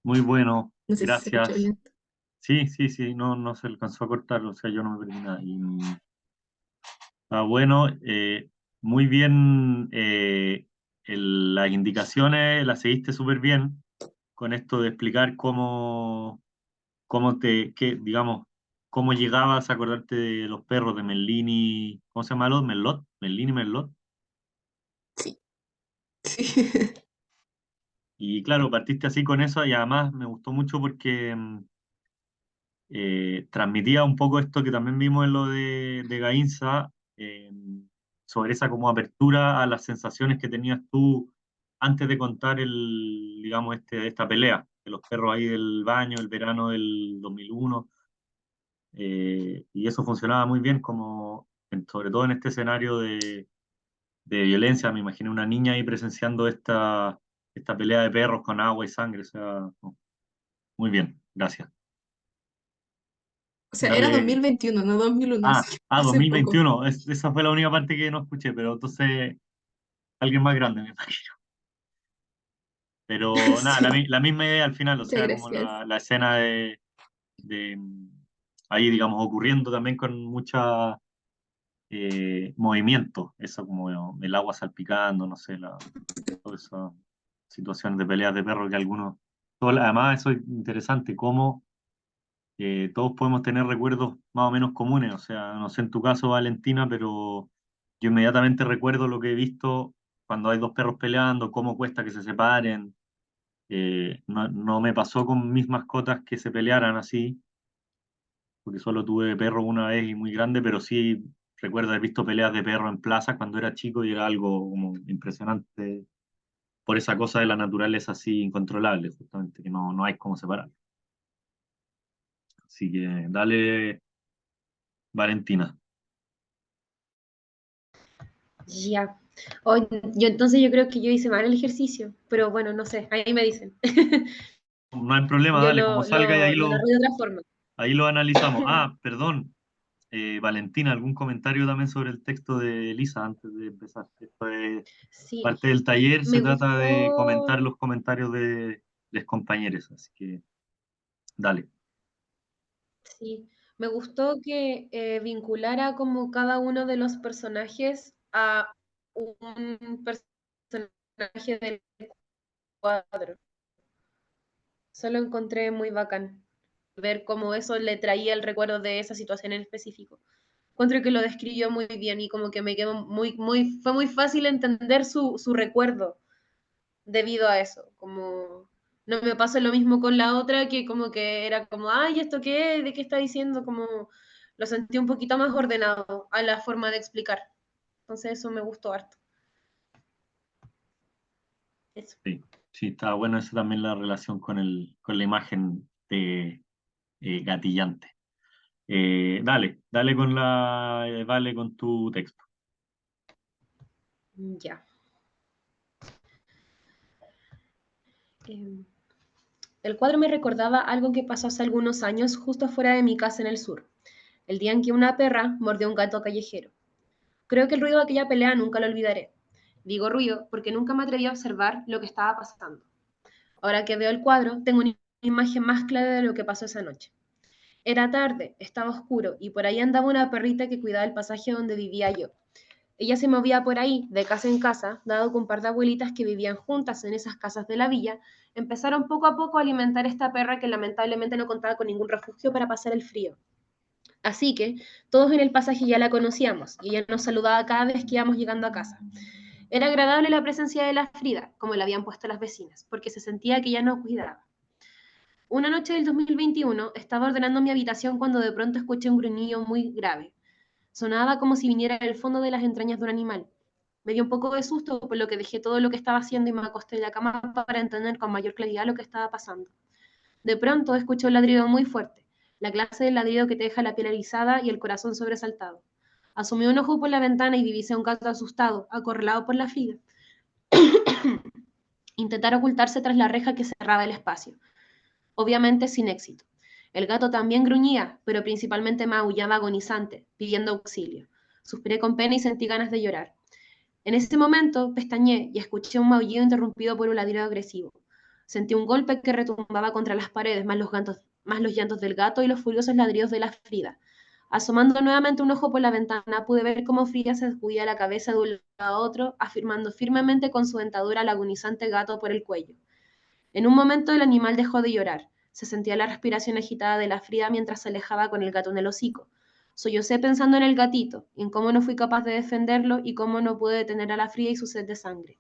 Muy bueno, No sé si se escucha gracias. bien. Sí, sí, sí, no, no se alcanzó a cortar, o sea, yo no me perdí nada. Bueno, muy bien, las indicaciones las seguiste súper bien con esto de explicar digamos, cómo llegabas a acordarte de los perros de Merlini, ¿cómo se llama los? Merlot, Merlini, Merlot. Sí, sí. Y claro, partiste así con eso y además me gustó mucho porque transmitía un poco esto que también vimos en lo de Gainza, sobre esa como apertura a las sensaciones que tenías tú antes de contar digamos, esta pelea de los perros ahí del baño, el verano del 2001, y eso funcionaba muy bien como, sobre todo en este escenario de violencia, me imaginé una niña ahí presenciando esta pelea de perros con agua y sangre, o sea, no, muy bien, gracias. O sea, era Dale. 2021, no 2001, así que hace poco. 2021. Esa fue la única parte que no escuché, pero entonces alguien más grande, me imagino. Pero nada, Sí, la misma idea al final, o muchas sea, como gracias. la escena de ahí, digamos, ocurriendo también con mucha movimiento, eso como el agua salpicando, no sé, todas esas situaciones de peleas de perros que algunos... además, eso es interesante, cómo todos podemos tener recuerdos más o menos comunes, o sea, no sé en tu caso, Valentina, pero yo inmediatamente recuerdo lo que he visto cuando hay dos perros peleando, cómo cuesta que se separen. No me pasó con mis mascotas que se pelearan así, porque solo tuve perro una vez y muy grande, pero sí recuerdo haber visto peleas de perros en plazas cuando era chico y era algo como impresionante por esa cosa de la naturaleza así incontrolable, justamente, que no hay cómo separar. Así que dale, Valentina. Ya. Yo entonces yo creo que yo hice mal el ejercicio, pero bueno, no sé, ahí me dicen. No hay problema, Yo dale, como salga y lo narré de otra forma. ahí lo analizamos. Ah, perdón, Valentina, ¿algún comentario también sobre el texto de Elisa antes de empezar? Esto es Sí, parte del taller, se me trata de gustó, comentar los comentarios de los compañeros, así que dale. sí, me gustó que vinculara como cada uno de los personajes a un personaje del cuadro. Eso lo encontré muy bacán, ver cómo eso le traía el recuerdo de esa situación en específico. Encuentro que lo describió muy bien y como que me quedó fue muy fácil entender su recuerdo debido a eso. Como no me pasó lo mismo con la otra, que como que era como, ay, ¿esto qué es? ¿De qué está diciendo? Como lo sentí un poquito más ordenado a la forma de explicar. Entonces eso me gustó harto. Eso. Sí, sí, está bueno eso también la relación con con la imagen de gatillante. Dale con dale con tu texto. Ya. Eh, el cuadro me recordaba algo que pasó hace algunos años justo afuera de mi casa en el sur, el día en que una perra mordió a un gato callejero. Creo que el ruido de aquella pelea nunca lo olvidaré. Digo ruido porque nunca me atreví a observar lo que estaba pasando. Ahora que veo el cuadro, tengo una imagen más clara de lo que pasó esa noche. Era tarde, estaba oscuro y por ahí andaba una perrita que cuidaba el pasaje donde vivía yo. Ella se movía por ahí, de casa en casa, dado que un par de abuelitas que vivían juntas en esas casas de la villa empezaron poco a poco a alimentar a esta perra que lamentablemente no contaba con ningún refugio para pasar el frío. Así que todos en el pasaje ya la conocíamos y ella nos saludaba cada vez que íbamos llegando a casa. Era agradable la presencia de la Frida, como la habían puesto las vecinas, porque se sentía que ella nos cuidaba. Una noche del 2021 estaba ordenando mi habitación cuando de pronto escuché un gruñido muy grave. Sonaba como si viniera del fondo de las entrañas de un animal. Me dio un poco de susto, por lo que dejé todo lo que estaba haciendo y me acosté en la cama para entender con mayor claridad lo que estaba pasando. De pronto escuché un ladrido muy fuerte, la clase de ladrido que te deja la piel erizada y el corazón sobresaltado. Asomé un ojo por la ventana y divisé a un gato asustado, acorralado por la Frida. Intentar ocultarse tras la reja que cerraba el espacio. Obviamente sin éxito. El gato también gruñía, pero principalmente maullaba agonizante, pidiendo auxilio. Suspiré con pena y sentí ganas de llorar. En ese momento pestañeé y escuché un maullido interrumpido por un ladrido agresivo. Sentí un golpe que retumbaba contra las paredes, más los llantos del gato y los furiosos ladridos de la Frida. Asomando nuevamente un ojo por la ventana, pude ver cómo Frida se sacudía la cabeza de un lado a otro, afirmando firmemente con su dentadura al agonizante gato por el cuello. En un momento el animal dejó de llorar. Se sentía la respiración agitada de la Frida mientras se alejaba con el gato en el hocico. Sollocé pensando en el gatito, en cómo no fui capaz de defenderlo y cómo no pude detener a la Frida y su sed de sangre.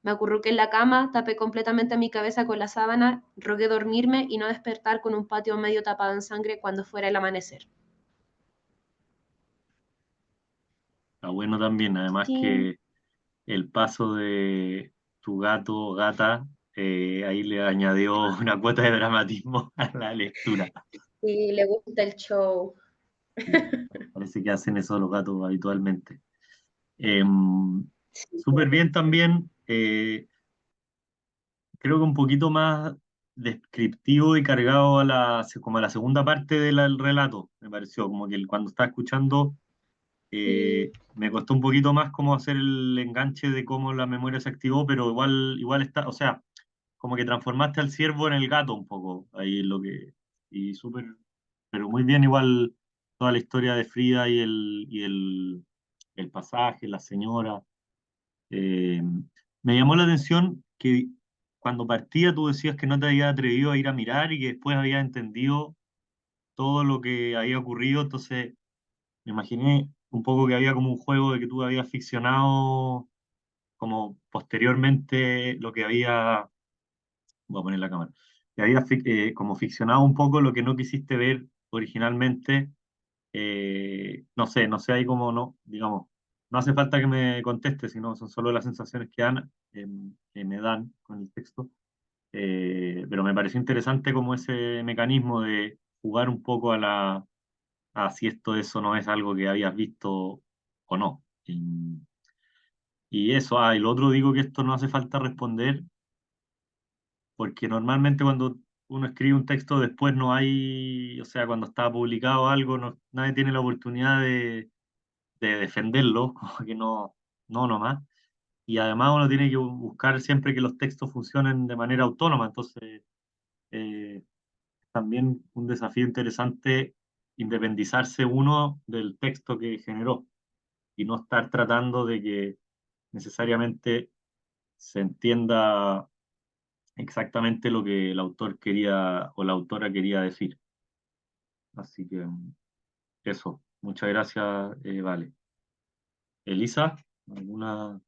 Me acurruqué en la cama, tapé completamente mi cabeza con la sábana, rogué dormirme y no despertar con un patio medio tapado en sangre cuando fuera el amanecer. Está bueno también, además Sí, que el paso de tu gato o gata, ahí le añadió una cuota de dramatismo a la lectura. sí, le gusta el show. Sí, parece que hacen eso los gatos habitualmente. Eh, Sí, Súper bien también, creo que un poquito más descriptivo y cargado a como a la segunda parte del relato, me pareció, como que cuando estaba escuchando sí, me costó un poquito más cómo hacer el enganche de cómo la memoria se activó, pero igual está, o sea, como que transformaste al ciervo en el gato un poco, ahí es lo que, y súper, pero muy bien igual toda la historia de Frida y el pasaje, la señora. Eh, Me llamó la atención que cuando partía tú decías que no te habías atrevido a ir a mirar y que después habías entendido todo lo que había ocurrido, entonces me imaginé un poco que había como un juego de que tú habías ficcionado como posteriormente lo que había, voy a poner la cámara, que habías como ficcionado un poco lo que no quisiste ver originalmente. No sé ahí como no, digamos, no hace falta que me conteste, sino son solo las sensaciones que me dan con el texto. Pero me pareció interesante como ese mecanismo de jugar un poco a si esto eso no es algo que habías visto o no. Y eso, y lo otro digo que esto no hace falta responder, porque normalmente cuando uno escribe un texto después no hay, o sea, cuando está publicado algo, nadie tiene la oportunidad de defenderlo, como que no, no nomás. Y además uno tiene que buscar siempre que los textos funcionen de manera autónoma, entonces eh, también un desafío interesante independizarse uno del texto que generó y no estar tratando de que necesariamente se entienda exactamente lo que el autor quería o la autora quería decir. Así que eso, muchas gracias, Vale. Elisa, ¿algún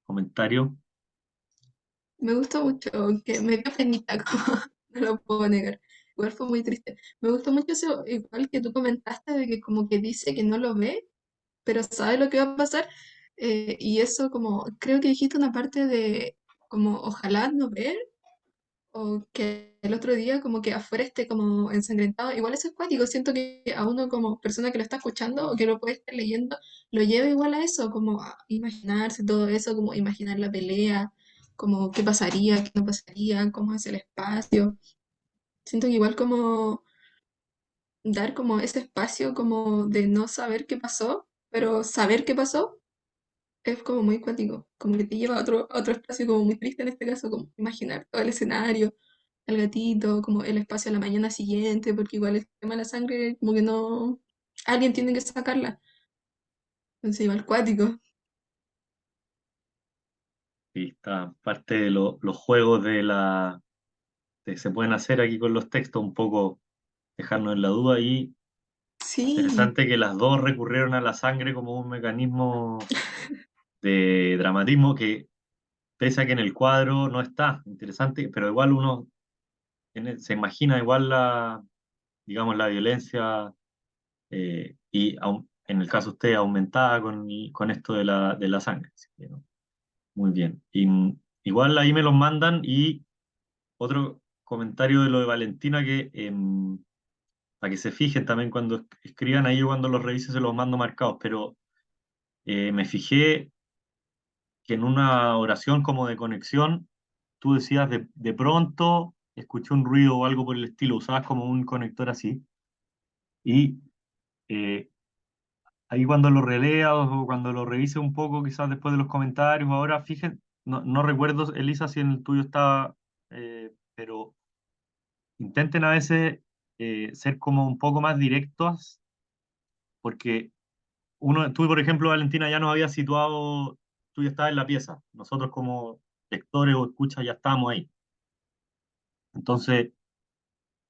comentario? Me gustó mucho, aunque me dio penita, como, no lo puedo negar. Igual fue muy triste. Me gustó mucho eso, igual que tú comentaste, de que como que dice que no lo ve, pero sabe lo que va a pasar. Y eso como, creo que dijiste una parte de como ojalá no ver, o que el otro día como que afuera esté como ensangrentado. Igual eso es cuático, siento que a uno como persona que lo está escuchando o que lo puede estar leyendo, lo lleva igual a eso, como a imaginarse todo eso, como imaginar la pelea, como qué pasaría, qué no pasaría, cómo es el espacio. Siento que igual como dar como ese espacio como de no saber qué pasó, pero saber qué pasó es como muy cuático, como que te lleva a otro espacio como muy triste en este caso, como imaginar todo el escenario, el gatito, como el espacio a la mañana siguiente, porque igual el tema de la sangre, como que no, alguien tiene que sacarla, entonces igual cuático. Y está parte de los juegos que se pueden hacer aquí con los textos, un poco dejarnos en la duda y Sí, interesante que las dos recurrieron a la sangre como un mecanismo de dramatismo que pese a que en el cuadro no está, interesante, pero igual uno se imagina igual digamos, la violencia y en el caso de usted aumentada con esto de la sangre. Así que, ¿no? Muy bien. Y igual ahí me los mandan y otro comentario de lo de Valentina que para que se fijen también cuando escriban ahí, yo cuando los revise se los mando marcados, pero me fijé que en una oración como de conexión, tú decías de pronto escuché un ruido o algo por el estilo, usabas como un conector así, y eh, ahí cuando lo relea o cuando lo revise un poco, quizás después de los comentarios, ahora fíjense, no, no recuerdo, Elisa, si en el tuyo está, pero intenten a veces ser como un poco más directos, porque tú, por ejemplo, Valentina, ya nos habías situado, tú ya estabas en la pieza, nosotros como lectores o escuchas ya estábamos ahí. Entonces,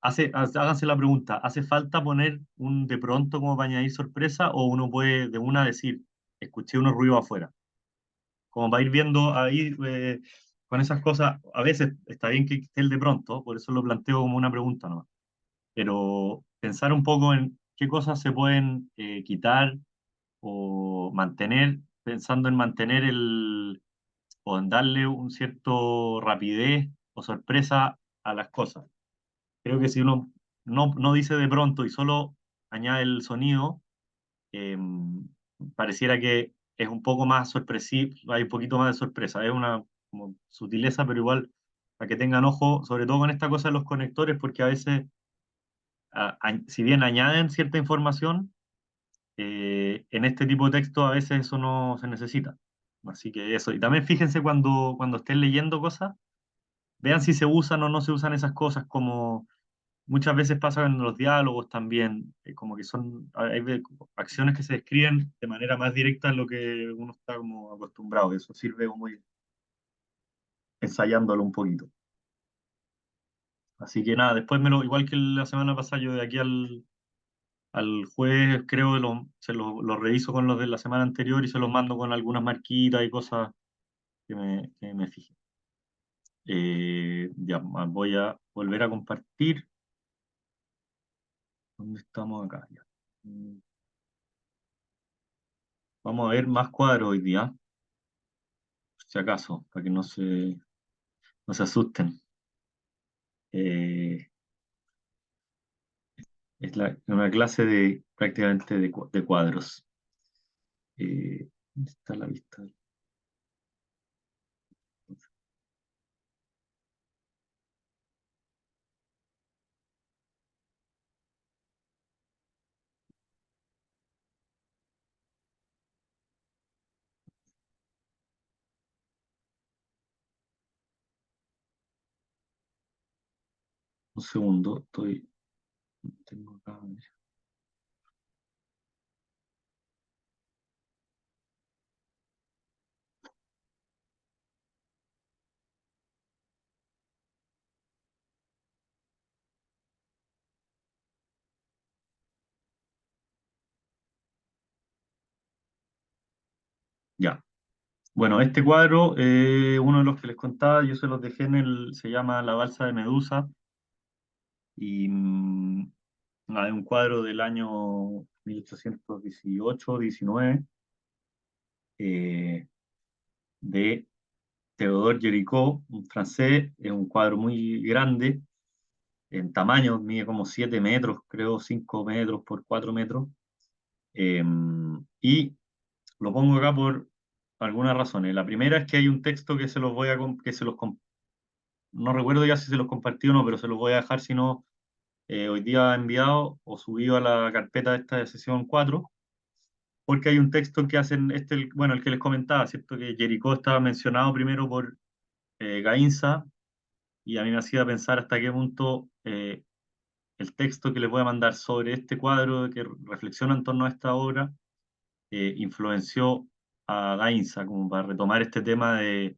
háganse la pregunta, ¿hace falta poner un de pronto como para añadir sorpresa o uno puede de una decir, escuché unos ruidos afuera? Como para ir viendo ahí con esas cosas, a veces está bien que esté el de pronto, por eso lo planteo como una pregunta, ¿no? Pero pensar un poco en qué cosas se pueden quitar o mantener, pensando en mantener o en darle un cierto rapidez o sorpresa a las cosas. Creo que si uno no dice de pronto y solo añade el sonido, eh, pareciera que es un poco más sorpresivo, hay un poquito más de sorpresa. Es una como sutileza, pero igual para que tengan ojo, sobre todo con esta cosa de los conectores, porque a veces, si bien añaden cierta información, en este tipo de texto a veces eso no se necesita. Así que eso. Y también fíjense cuando estén leyendo cosas, vean si se usan o no se usan esas cosas, como muchas veces pasa en los diálogos también, como que son, acciones que se describen de manera más directa en lo que uno está como acostumbrado, eso sirve como ir ensayándolo un poquito. Así que nada, después igual que la semana pasada, yo de aquí al jueves creo que lo reviso con los de la semana anterior y se los mando con algunas marquitas y cosas que me fije. Ya, voy a volver a compartir. ¿Dónde estamos acá? Ya. Vamos a ver más cuadros hoy día, por si acaso, para que no se asusten. Eh, es una clase de prácticamente de cuadros. ¿Dónde está la vista? Un segundo, tengo acá. Ya. Bueno, este cuadro, uno de los que les contaba, yo se los dejé se llama La Balsa de Medusa, y es un cuadro del año 1818-19, de Théodore Géricault, un francés. Es un cuadro muy grande, en tamaño, mide como 7 metros, creo, 5 metros por 4 metros, eh, y lo pongo acá por algunas razones. La primera es que hay un texto que se los voy a, que se los, no recuerdo ya si se los compartí o no, pero se los voy a dejar si no, hoy día enviado o subido a la carpeta de esta de sesión 4, porque hay un texto que hacen, bueno, el que les comentaba, ¿cierto? Que Jericó estaba mencionado primero por Gainza, y a mí me hacía pensar hasta qué punto el texto que les voy a mandar sobre este cuadro que reflexiona en torno a esta obra influenció a Gainza, como para retomar este tema de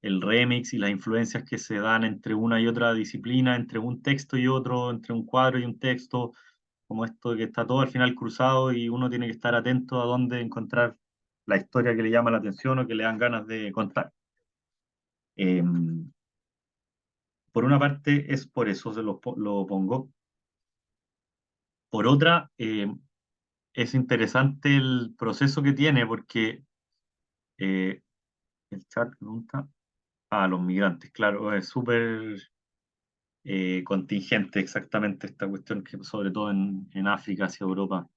el remix y las influencias que se dan entre una y otra disciplina, entre un texto y otro, entre un cuadro y un texto, como esto que está todo al final cruzado y uno tiene que estar atento a dónde encontrar la historia que le llama la atención o que le dan ganas de contar. Eh, por una parte es por eso lo pongo. Por otra, es interesante el proceso que tiene porque eh, el chat pregunta a los migrantes, claro, es súper contingente exactamente esta cuestión, que sobre todo en África hacia Europa,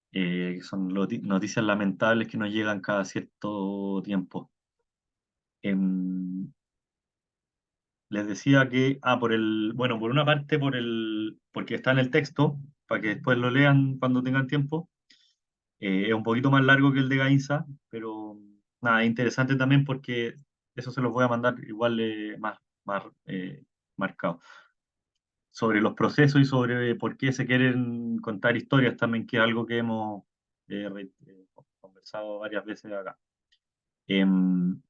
que son noticias lamentables que nos llegan cada cierto tiempo. Em, Les decía que, bueno, por una parte porque está en el texto, para que después lo lean cuando tengan tiempo. Es un poquito más largo que el de Gainza, pero nada, es interesante también porque eso se los voy a mandar igual más marcado. Sobre los procesos y sobre por qué se quieren contar historias también, que es algo que hemos conversado varias veces acá. Em,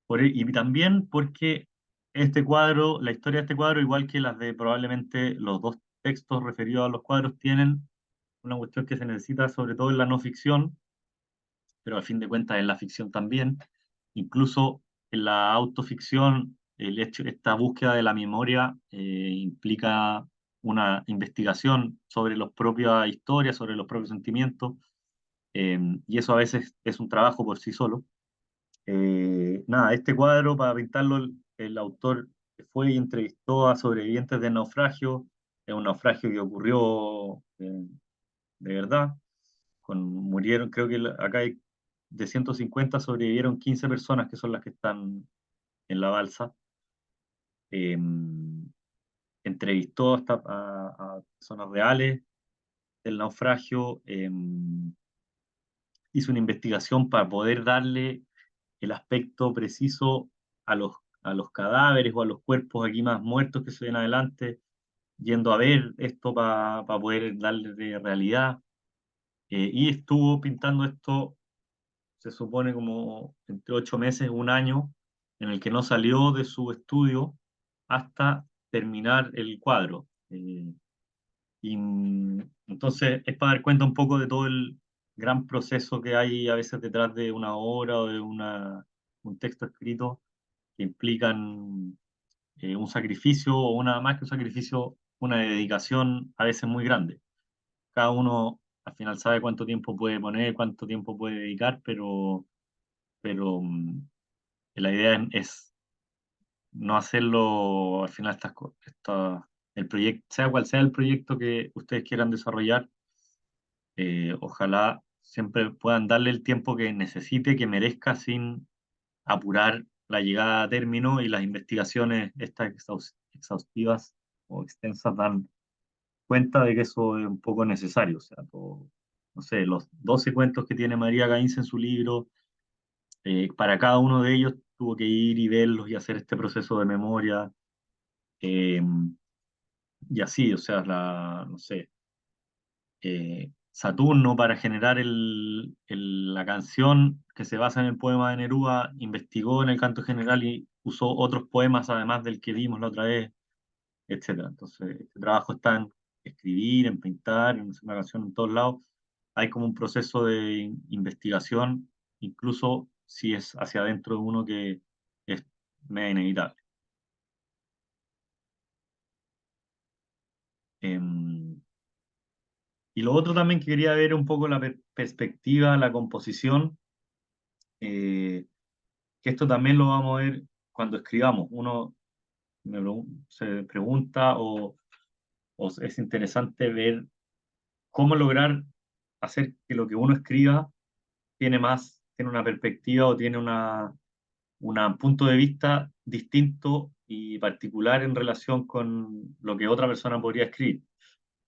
y también porque este cuadro, la historia de este cuadro, igual que las de probablemente los dos textos referidos a los cuadros, tienen una cuestión que se necesita sobre todo en la no ficción, pero al fin de cuentas en la ficción también. Incluso en la autoficción, esta búsqueda de la memoria implica una investigación sobre las propias historias, sobre los propios sentimientos, y eso a veces es un trabajo por sí solo. Nada, este cuadro, para pintarlo, el autor fue y entrevistó a sobrevivientes de naufragio. Es un naufragio que ocurrió de verdad. Murieron, creo que acá hay de 150 sobrevivieron 15 personas, que son las que están en la balsa. Eh, Entrevistó a personas reales del naufragio, hizo una investigación para poder darle el aspecto preciso a los cadáveres o a los cuerpos aquí más muertos que se ven adelante, yendo a ver esto para poder darle de realidad. Y estuvo pintando esto, se supone como entre 8 meses, un año, en el que no salió de su estudio hasta terminar el cuadro. Entonces es para dar cuenta un poco de todo el gran proceso que hay a veces detrás de una obra o de un texto escrito que implican un sacrificio o una más que un sacrificio, una dedicación a veces muy grande. Cada uno al final sabe cuánto tiempo puede poner, cuánto tiempo puede dedicar, pero la idea es no hacerlo al final el proyecto, sea cual sea el proyecto que ustedes quieran desarrollar, ojalá siempre puedan darle el tiempo que necesite, que merezca, sin apurar la llegada a término, y las investigaciones estas exhaustivas o extensas dan cuenta de que eso es un poco necesario. O sea, no sé, los 12 cuentos que tiene María Gainza en su libro, para cada uno de ellos tuvo que ir y verlos y hacer este proceso de memoria. eh, y así, o sea, no sé, Saturno, para generar la canción que se basa en el poema de Neruda, investigó en el canto general y usó otros poemas además del que vimos la otra vez, etcétera. Entonces, este trabajo está en escribir, en pintar, en hacer una canción en todos lados. Hay como un proceso de investigación, incluso si es hacia adentro de uno, que es medio inevitable. Em, y lo otro también que quería ver un poco la perspectiva, la composición, eh, que esto también lo vamos a ver cuando escribamos. Uno se pregunta o es interesante ver cómo lograr hacer que lo que uno escriba tiene una perspectiva o tiene un punto de vista distinto y particular en relación con lo que otra persona podría escribir.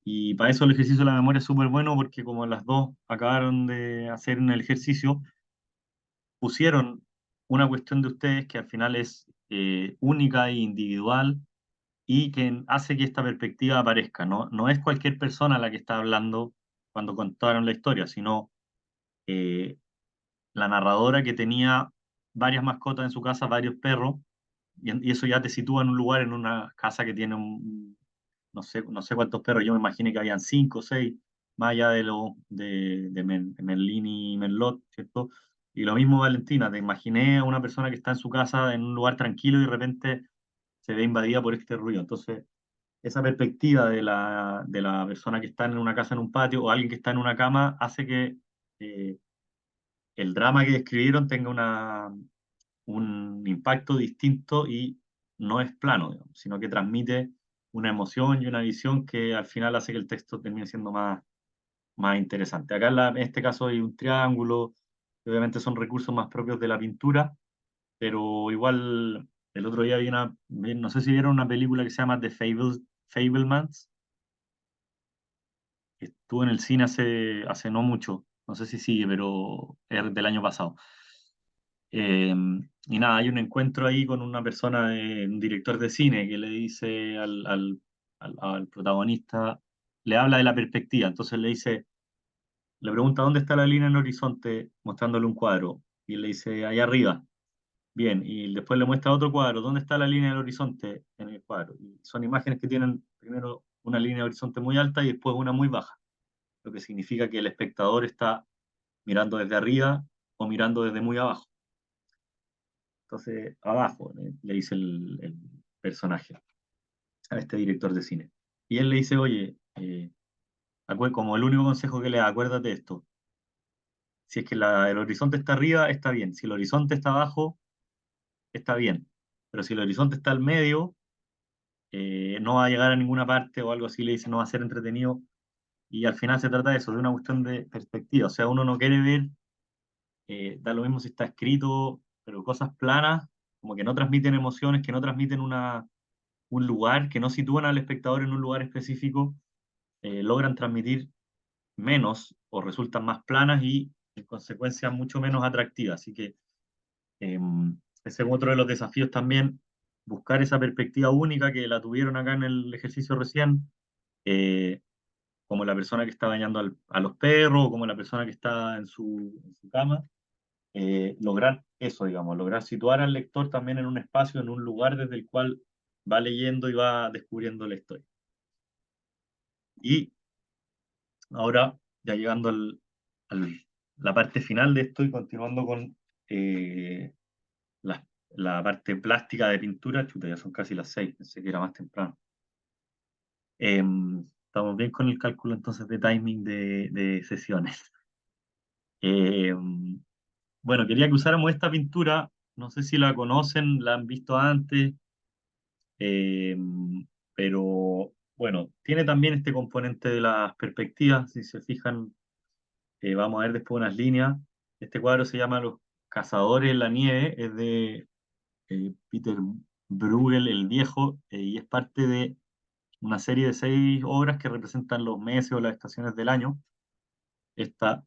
Y para eso el ejercicio de la memoria es súper bueno, porque como las dos acabaron de hacer en el ejercicio, pusieron una cuestión de ustedes que al final es única e individual, y que hace que esta perspectiva aparezca, ¿no? No es cualquier persona la que está hablando cuando contaron la historia, sino eh, la narradora, que tenía varias mascotas en su casa, varios perros, y eso ya te sitúa en un lugar, en una casa que tiene no sé cuántos perros. Yo me imaginé que habían 5 o 6, más allá de Merlín y Merlot, ¿cierto? Y lo mismo Valentina, te imaginé a una persona que está en su casa en un lugar tranquilo y de repente se ve invadida por este ruido. Entonces, esa perspectiva de la persona que está en una casa, en un patio, o alguien que está en una cama, hace que eh, el drama que describieron tenga un impacto distinto y no es plano, digamos, sino que transmite una emoción y una visión que al final hace que el texto termine siendo más interesante. Acá en este caso hay un triángulo, que obviamente son recursos más propios de la pintura, pero igual el otro día no sé si vieron una película que se llama Fablemans, que estuvo en el cine hace no mucho, no sé si sigue, pero es del año pasado. Eh, y nada, hay un encuentro ahí con una persona, un director de cine, que le dice al protagonista, le habla de la perspectiva. Entonces le pregunta dónde está la línea en el horizonte, mostrándole un cuadro, y él le dice allá arriba. Bien, y después le muestra otro cuadro, ¿dónde está la línea del horizonte en el cuadro? Y son imágenes que tienen primero una línea de horizonte muy alta y después una muy baja, lo que significa que el espectador está mirando desde arriba o mirando desde muy abajo. Entonces, abajo, le dice el personaje a este director de cine. Y él le dice, oye, como el único consejo que le da, acuérdate de esto: si es que el horizonte está arriba, está bien; si el horizonte está abajo, está bien; pero si el horizonte está al medio, no va a llegar a ninguna parte, o algo así le dice, no va a ser entretenido. Y al final se trata de eso, de una cuestión de perspectiva. O sea, uno no quiere ver, da lo mismo si está escrito, pero cosas planas, como que no transmiten emociones, que no transmiten un lugar, que no sitúan al espectador en un lugar específico, logran transmitir menos o resultan más planas y en consecuencia mucho menos atractivas. Así que Ese es otro de los desafíos también, buscar esa perspectiva única que la tuvieron acá en el ejercicio recién, eh, como la persona que está bañando a los perros, o como la persona que está en su cama, lograr eso, digamos, lograr situar al lector también en un espacio, en un lugar desde el cual va leyendo y va descubriendo la historia. Y ahora, ya llegando la parte final de esto y continuando con eh, la parte plástica de pintura, chuta, ya son casi las 6, pensé que era más temprano. Estamos bien con el cálculo entonces de timing de sesiones. Bueno, quería que usáramos esta pintura, no sé si la conocen, la han visto antes, eh, pero bueno, tiene también este componente de las perspectivas, si se fijan, vamos a ver después unas líneas. Este cuadro se llama Los Cazadores en la Nieve, es de Peter Bruegel el Viejo, y es parte de una serie de 6 obras que representan los meses o las estaciones del año. Esta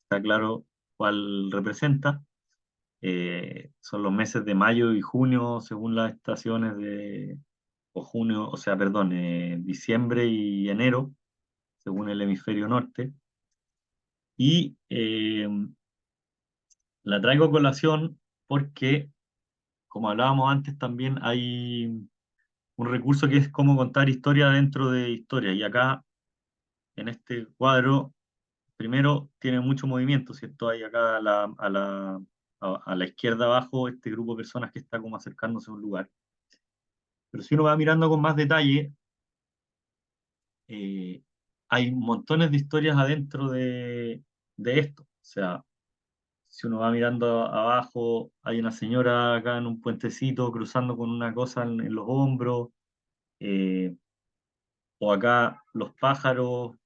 está claro cuál representa. Son los meses de mayo y junio, según las estaciones o junio, o sea, perdón, diciembre y enero, según el hemisferio norte. Y la traigo a colación porque, como hablábamos antes, también hay un recurso que es cómo contar historia dentro de historia. Y acá, en este cuadro, primero tiene mucho movimiento, ¿cierto? Hay acá a la izquierda abajo este grupo de personas que está como acercándose a un lugar. Pero si uno va mirando con más detalle, eh, hay montones de historias adentro de esto. O sea, si uno va mirando abajo, hay una señora acá en un puentecito cruzando con una cosa en los hombros, eh, o acá los pájaros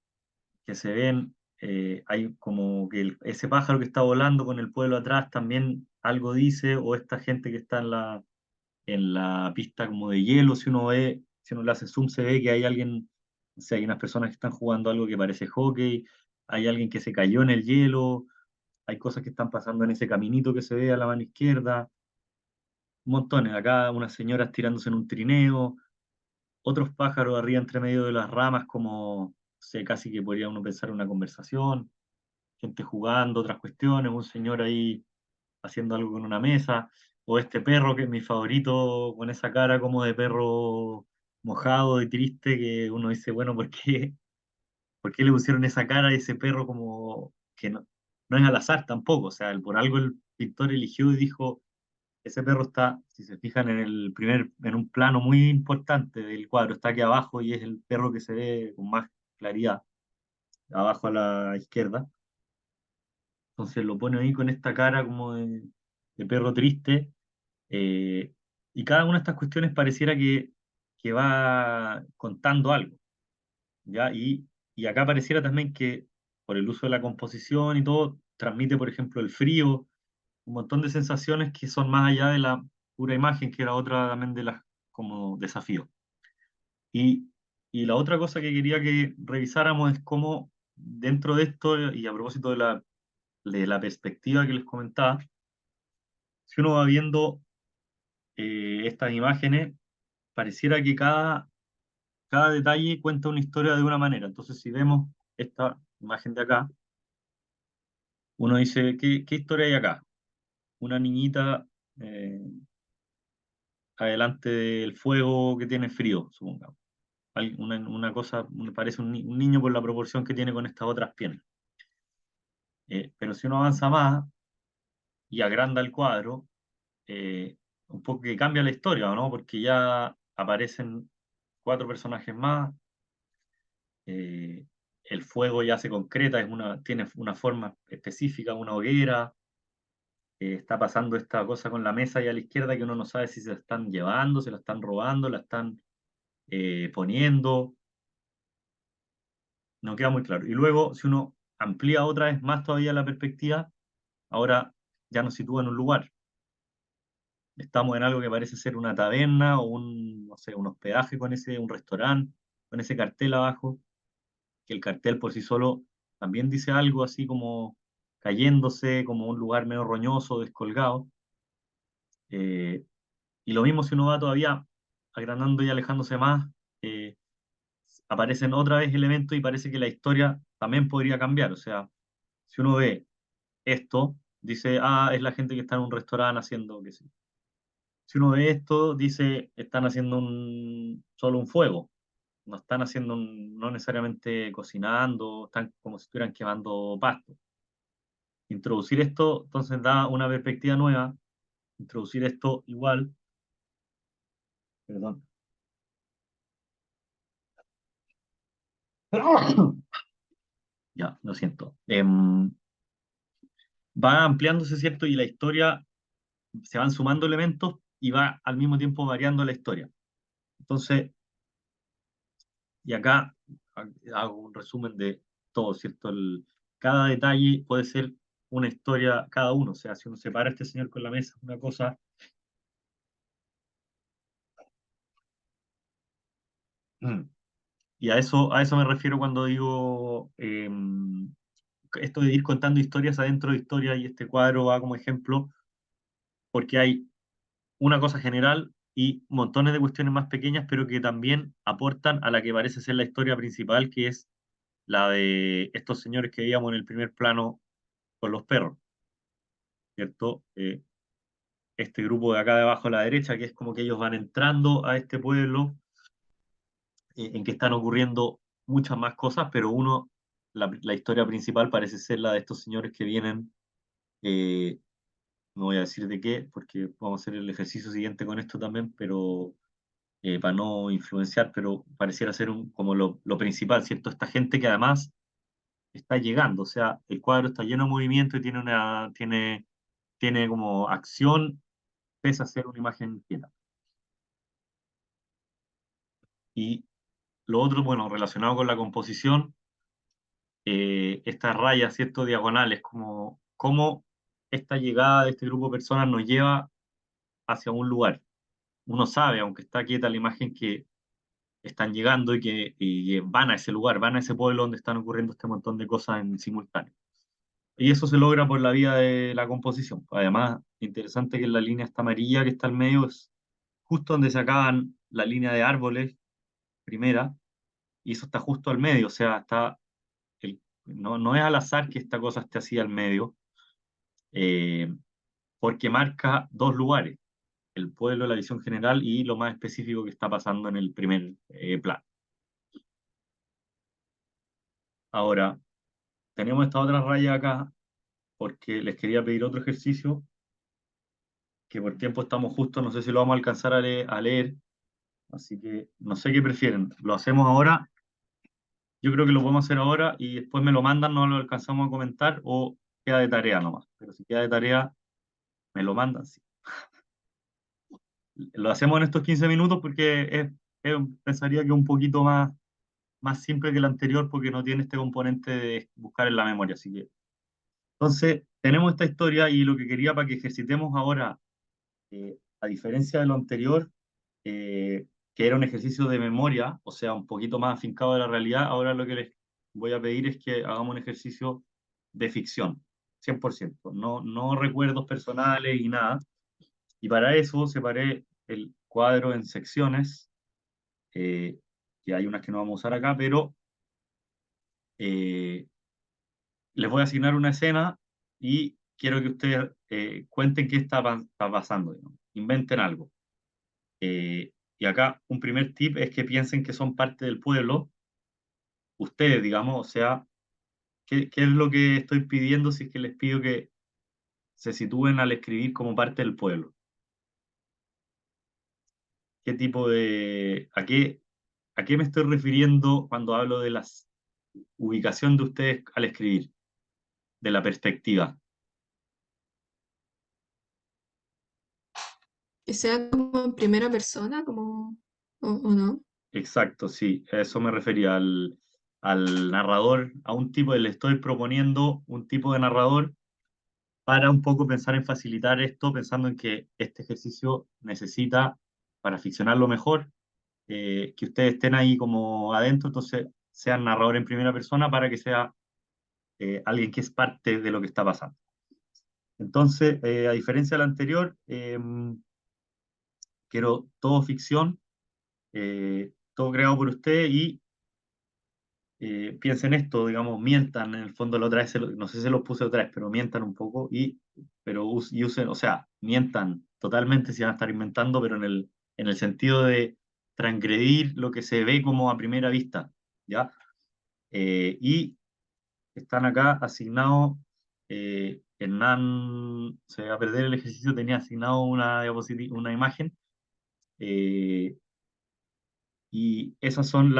que se ven, hay como que ese pájaro que está volando con el pueblo atrás también algo dice, o esta gente que está en la pista como de hielo, si uno le hace zoom, se ve que hay alguien, o sea, hay unas personas que están jugando algo que parece hockey, hay alguien que se cayó en el hielo, hay cosas que están pasando en ese caminito que se ve a la mano izquierda, montones, acá unas señoras tirándose en un trineo, otros pájaros arriba entre medio de las ramas como, no sé, casi que podría uno pensar una conversación, gente jugando, otras cuestiones, un señor ahí haciendo algo con una mesa, o este perro que es mi favorito, con esa cara como de perro mojado y triste, que uno dice, bueno, por qué le pusieron esa cara a ese perro como que no es al azar tampoco? O sea, por algo el pintor eligió y dijo, ese perro está, si se fijan en un plano muy importante del cuadro, está aquí abajo y es el perro que se ve con más claridad, abajo a la izquierda. Entonces lo pone ahí con esta cara como de perro triste. eh, y cada una de estas cuestiones pareciera que va contando algo, ¿ya? Y acá pareciera también que por el uso de la composición y todo, transmite, por ejemplo, el frío, un montón de sensaciones que son más allá de la pura imagen, que era otra también de las como desafíos. Y, y la otra cosa que quería que revisáramos es cómo dentro de esto, y a propósito de la perspectiva que les comentaba, si uno va viendo estas imágenes, pareciera que cada detalle cuenta una historia de una manera. Entonces, si vemos esta imagen de acá, uno dice, ¿qué historia hay acá? Una niñita eh, adelante del fuego que tiene frío, supongamos. Una cosa, parece un niño por la proporción que tiene con estas otras piernas. Pero si uno avanza más y agranda el cuadro, un poco que cambia la historia, ¿no? Porque ya aparecen 4 personajes más, eh, el fuego ya se concreta, tiene una forma específica, una hoguera, está pasando esta cosa con la mesa ahí a la izquierda que uno no sabe si se la están llevando, se la están robando, la están poniendo, no queda muy claro. Y luego, si uno amplía otra vez más todavía la perspectiva, ahora ya nos sitúa en un lugar. Estamos en algo que parece ser una taberna o no sé, un hospedaje un restaurante, con ese cartel abajo, que el cartel por sí solo también dice algo así como cayéndose, como un lugar medio roñoso, descolgado. Y lo mismo si uno va todavía agrandando y alejándose más, eh, aparecen otra vez elementos y parece que la historia también podría cambiar. O sea, si uno ve esto, dice, ah, es la gente que está en un restaurante haciendo, qué sé yo. Si uno ve esto, dice, están haciendo solo un fuego. No están haciendo, no necesariamente cocinando, están como si estuvieran quemando pasto. Introducir esto, entonces da una perspectiva nueva. Introducir esto igual, perdón. Ya, lo siento. Va ampliándose, ¿cierto? Y la historia, se van sumando elementos y va al mismo tiempo variando la historia. Entonces, y acá hago un resumen de todo, ¿cierto? Cada detalle puede ser una historia cada uno. O sea, si uno separa a este señor con la mesa, una cosa. Y a eso me refiero cuando digo esto de ir contando historias adentro de historias, y este cuadro va como ejemplo, porque hay una cosa general y montones de cuestiones más pequeñas, pero que también aportan a la que parece ser la historia principal, que es la de estos señores que veíamos en el primer plano con los perros, ¿cierto? Este grupo de acá de abajo a la derecha, que es como que ellos van entrando a este pueblo, en que están ocurriendo muchas más cosas, pero la historia principal parece ser la de estos señores que vienen, eh, no voy a decir de qué, porque vamos a hacer el ejercicio siguiente con esto también, pero para no influenciar, pero pareciera ser como lo principal, ¿cierto? Esta gente que además está llegando, o sea, el cuadro está lleno de movimiento y tiene como acción, pese a ser una imagen quieta. Y lo otro, bueno, relacionado con la composición, estas rayas, ¿cierto? Diagonales, como cómo esta llegada de este grupo de personas nos lleva hacia un lugar. Uno sabe, aunque está quieta la imagen, que están llegando y que van a ese lugar, van a ese pueblo donde están ocurriendo este montón de cosas en simultáneo. Y eso se logra por la vía de la composición. Además, interesante que la línea esta amarilla que está al medio es justo donde se acaban la línea de árboles, primera, y eso está justo al medio, o sea, no es al azar que esta cosa esté así al medio, eh, porque marca dos lugares, el pueblo, la visión general y lo más específico que está pasando en el primer plano. Ahora, tenemos esta otra raya acá, porque les quería pedir otro ejercicio, que por tiempo estamos justos, no sé si lo vamos a alcanzar a leer, así que no sé qué prefieren. ¿Lo hacemos ahora? Yo creo que lo podemos hacer ahora y después me lo mandan, no lo alcanzamos a comentar, o queda de tarea nomás. Pero si queda de tarea, me lo mandan, sí. Lo hacemos en estos 15 minutos porque pensaría que es un poquito más simple que el anterior, porque no tiene este componente de buscar en la memoria. Así que, entonces, tenemos esta historia y lo que quería para que ejercitemos ahora, a diferencia de lo anterior, que era un ejercicio de memoria, o sea, un poquito más afincado de la realidad, ahora lo que les voy a pedir es que hagamos un ejercicio de ficción, 100%, no recuerdos personales y nada. Y para eso separé el cuadro en secciones, eh, que hay unas que no vamos a usar acá, pero eh, les voy a asignar una escena y quiero que ustedes cuenten qué está pasando, digamos. Inventen algo. Y acá un primer tip es que piensen que son parte del pueblo, ustedes, digamos, o sea, ¿qué es lo que estoy pidiendo si es que les pido que se sitúen al escribir como parte del pueblo? ¿Qué tipo a qué me estoy refiriendo cuando hablo de la ubicación de ustedes al escribir, de la perspectiva? Que sea como en primera persona, como, o no. Exacto, sí, a eso me refería, al narrador, a un tipo, le estoy proponiendo un tipo de narrador para un poco pensar en facilitar esto, pensando en que este ejercicio necesita, para ficcionarlo mejor, que ustedes estén ahí como adentro, entonces sean narrador en primera persona para que sea alguien que es parte de lo que está pasando. Entonces, a diferencia de la anterior, quiero todo ficción, todo creado por usted y piensen esto, digamos, mientan, en el fondo la otra vez, no sé si se los puse otra vez, pero mientan un poco y usen, o sea, mientan totalmente si van a estar inventando, pero en el sentido de transgredir lo que se ve como a primera vista, ¿ya? Y están acá asignados, Hernán se va a perder el ejercicio, tenía asignado una diapositiva, una imagen, eh, y esas son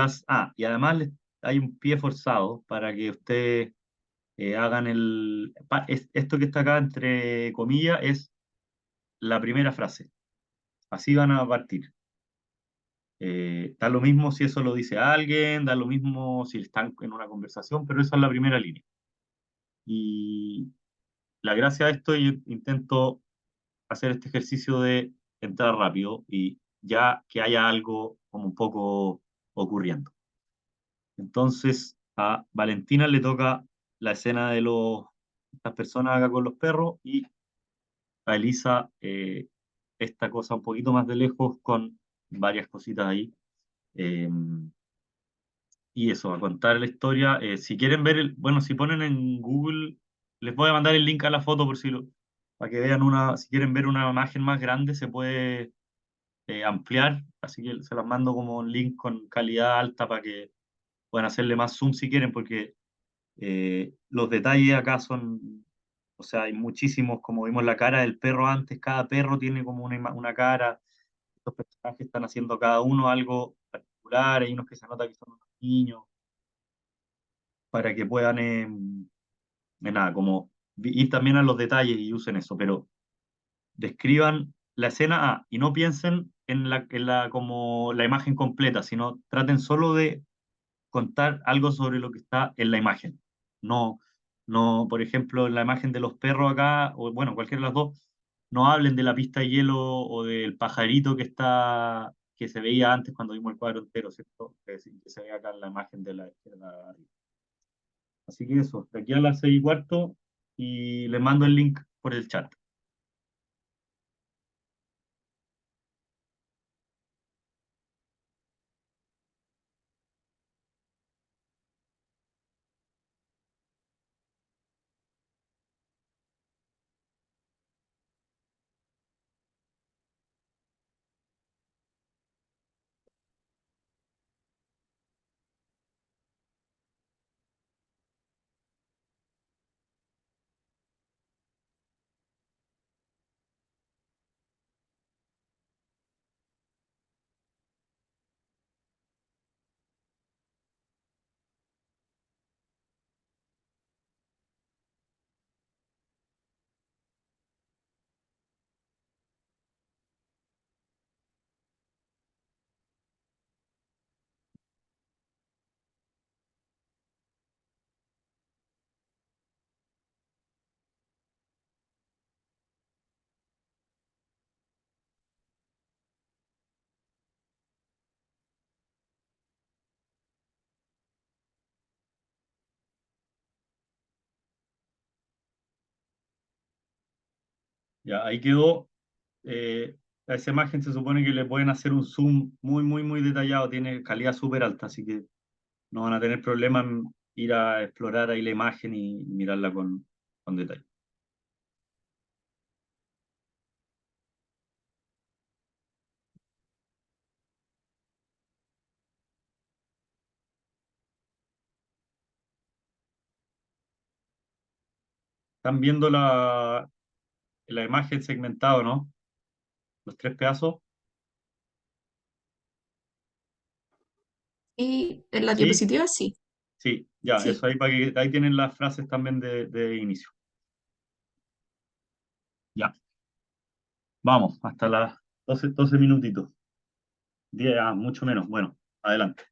y además hay un pie forzado para que ustedes hagan esto que está acá entre comillas es la primera frase. Así van a partir. Da lo mismo si eso lo dice alguien, da lo mismo si están en una conversación, pero esa es la primera línea. Y la gracia de esto, yo intento hacer este ejercicio de entrar rápido y ya que haya algo como un poco ocurriendo. Entonces, a Valentina le toca la escena de estas personas acá con los perros y a Elisa esta cosa un poquito más de lejos con varias cositas ahí. Eh, y eso, a contar la historia. Si quieren ver, bueno, si ponen en Google, les voy a mandar el link a la foto para que vean si quieren ver una imagen más grande, se puede ampliar, así que se las mando como un link con calidad alta para que puedan hacerle más zoom si quieren, porque los detalles acá son, o sea, hay muchísimos, como vimos la cara del perro antes, cada perro tiene como una cara, estos personajes están haciendo cada uno algo particular, hay unos que se nota que son unos niños, para que puedan, nada, como ir también a los detalles y usen eso, pero describan la escena y no piensen como la imagen completa, sino traten solo de contar algo sobre lo que está en la imagen. No, no, por ejemplo, en la imagen de los perros acá, o bueno, cualquiera de las dos, no hablen de la pista de hielo o del pajarito que se veía antes cuando vimos el cuadro entero, ¿cierto? Que se ve acá en la imagen de la izquierda. Así que eso, de aquí a las 6:15 y les mando el link por el chat. Ya, ahí quedó. A esa imagen se supone que le pueden hacer un zoom muy, muy, muy detallado, tiene calidad súper alta, así que no van a tener problema en ir a explorar ahí la imagen y mirarla con detalle. ¿Están viendo la imagen segmentada, no? Los tres pedazos. Y en la ¿Sí? diapositiva sí, Sí, ya, sí. eso ahí para que ahí tienen las frases también de inicio. Ya, vamos, hasta las 12 minutitos. 10, mucho menos. Bueno, adelante.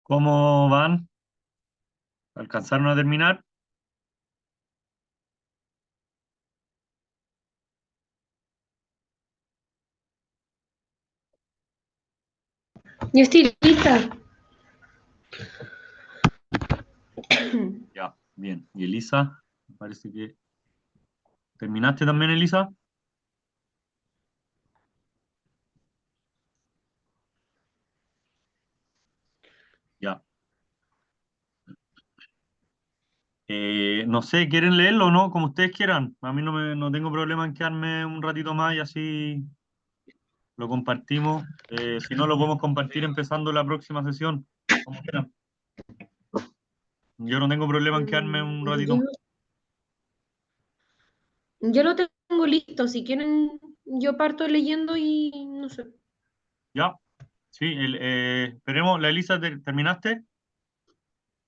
¿Cómo van? ¿Alcanzaron a terminar? Yo estoy lista. Ya, bien. ¿Y Elisa? Me parece que... ¿Terminaste también, Elisa? Ya. No sé, ¿quieren leerlo o no? Como ustedes quieran. A mí no tengo problema en quedarme un ratito más y así lo compartimos. Si no, lo podemos compartir empezando la próxima sesión. Como quieran. Yo no tengo problema en quedarme un ratito Yo, más. yo lo tengo listo. Si quieren, yo parto leyendo y no sé. ¿Ya? Sí, esperemos. La Elisa, ¿terminaste?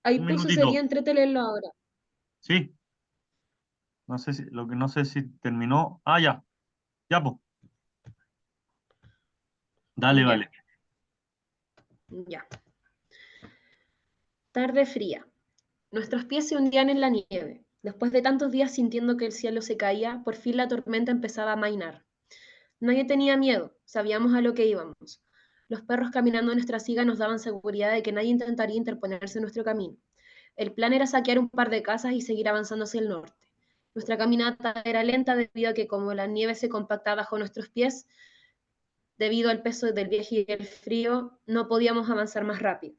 Ahí Un puso sería minutito. entretenerlo ahora. Sí. No sé si terminó. Ah, ya. Ya, pues. Dale, Ya, vale. ya. Tarde fría. Nuestros pies se hundían en la nieve. Después de tantos días sintiendo que el cielo se caía, por fin la tormenta empezaba a amainar. Nadie tenía miedo, sabíamos a lo que íbamos. Los perros caminando en nuestra siga nos daban seguridad de que nadie intentaría interponerse en nuestro camino. El plan era saquear un par de casas y seguir avanzando hacia el norte. Nuestra caminata era lenta debido a que como la nieve se compactaba bajo nuestros pies, debido al peso del viaje y el frío, no podíamos avanzar más rápido.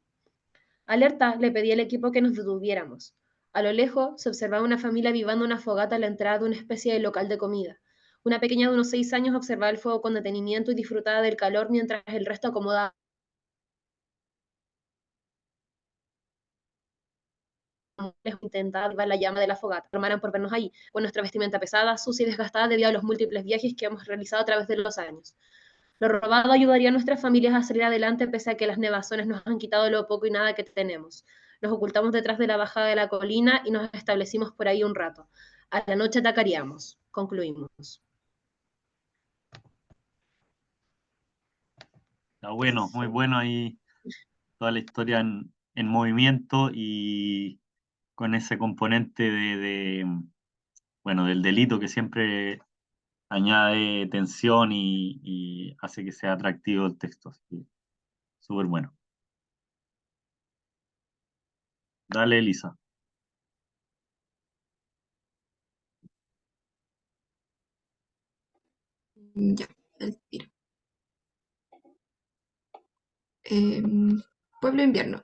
Alerta, le pedí al equipo que nos detuviéramos. A lo lejos se observaba una familia avivando una fogata a la entrada de una especie de local de comida. Una pequeña de unos 6 años observaba el fuego con detenimiento y disfrutaba del calor mientras el resto acomodaba intentaba avivar la llama de la fogata. Formaran por vernos ahí, con nuestra vestimenta pesada, sucia y desgastada debido a los múltiples viajes que hemos realizado a través de los años. Lo robado ayudaría a nuestras familias a salir adelante pese a que las nevazones nos han quitado lo poco y nada que tenemos. Nos ocultamos detrás de la bajada de la colina y nos establecimos por ahí un rato. A la noche atacaríamos. Concluimos. Está bueno, muy bueno ahí toda la historia en movimiento y con ese componente bueno, del delito que siempre añade tensión y hace que sea atractivo el texto. Así que súper bueno. Dale, Elisa. Ya, el tiro. Pueblo invierno.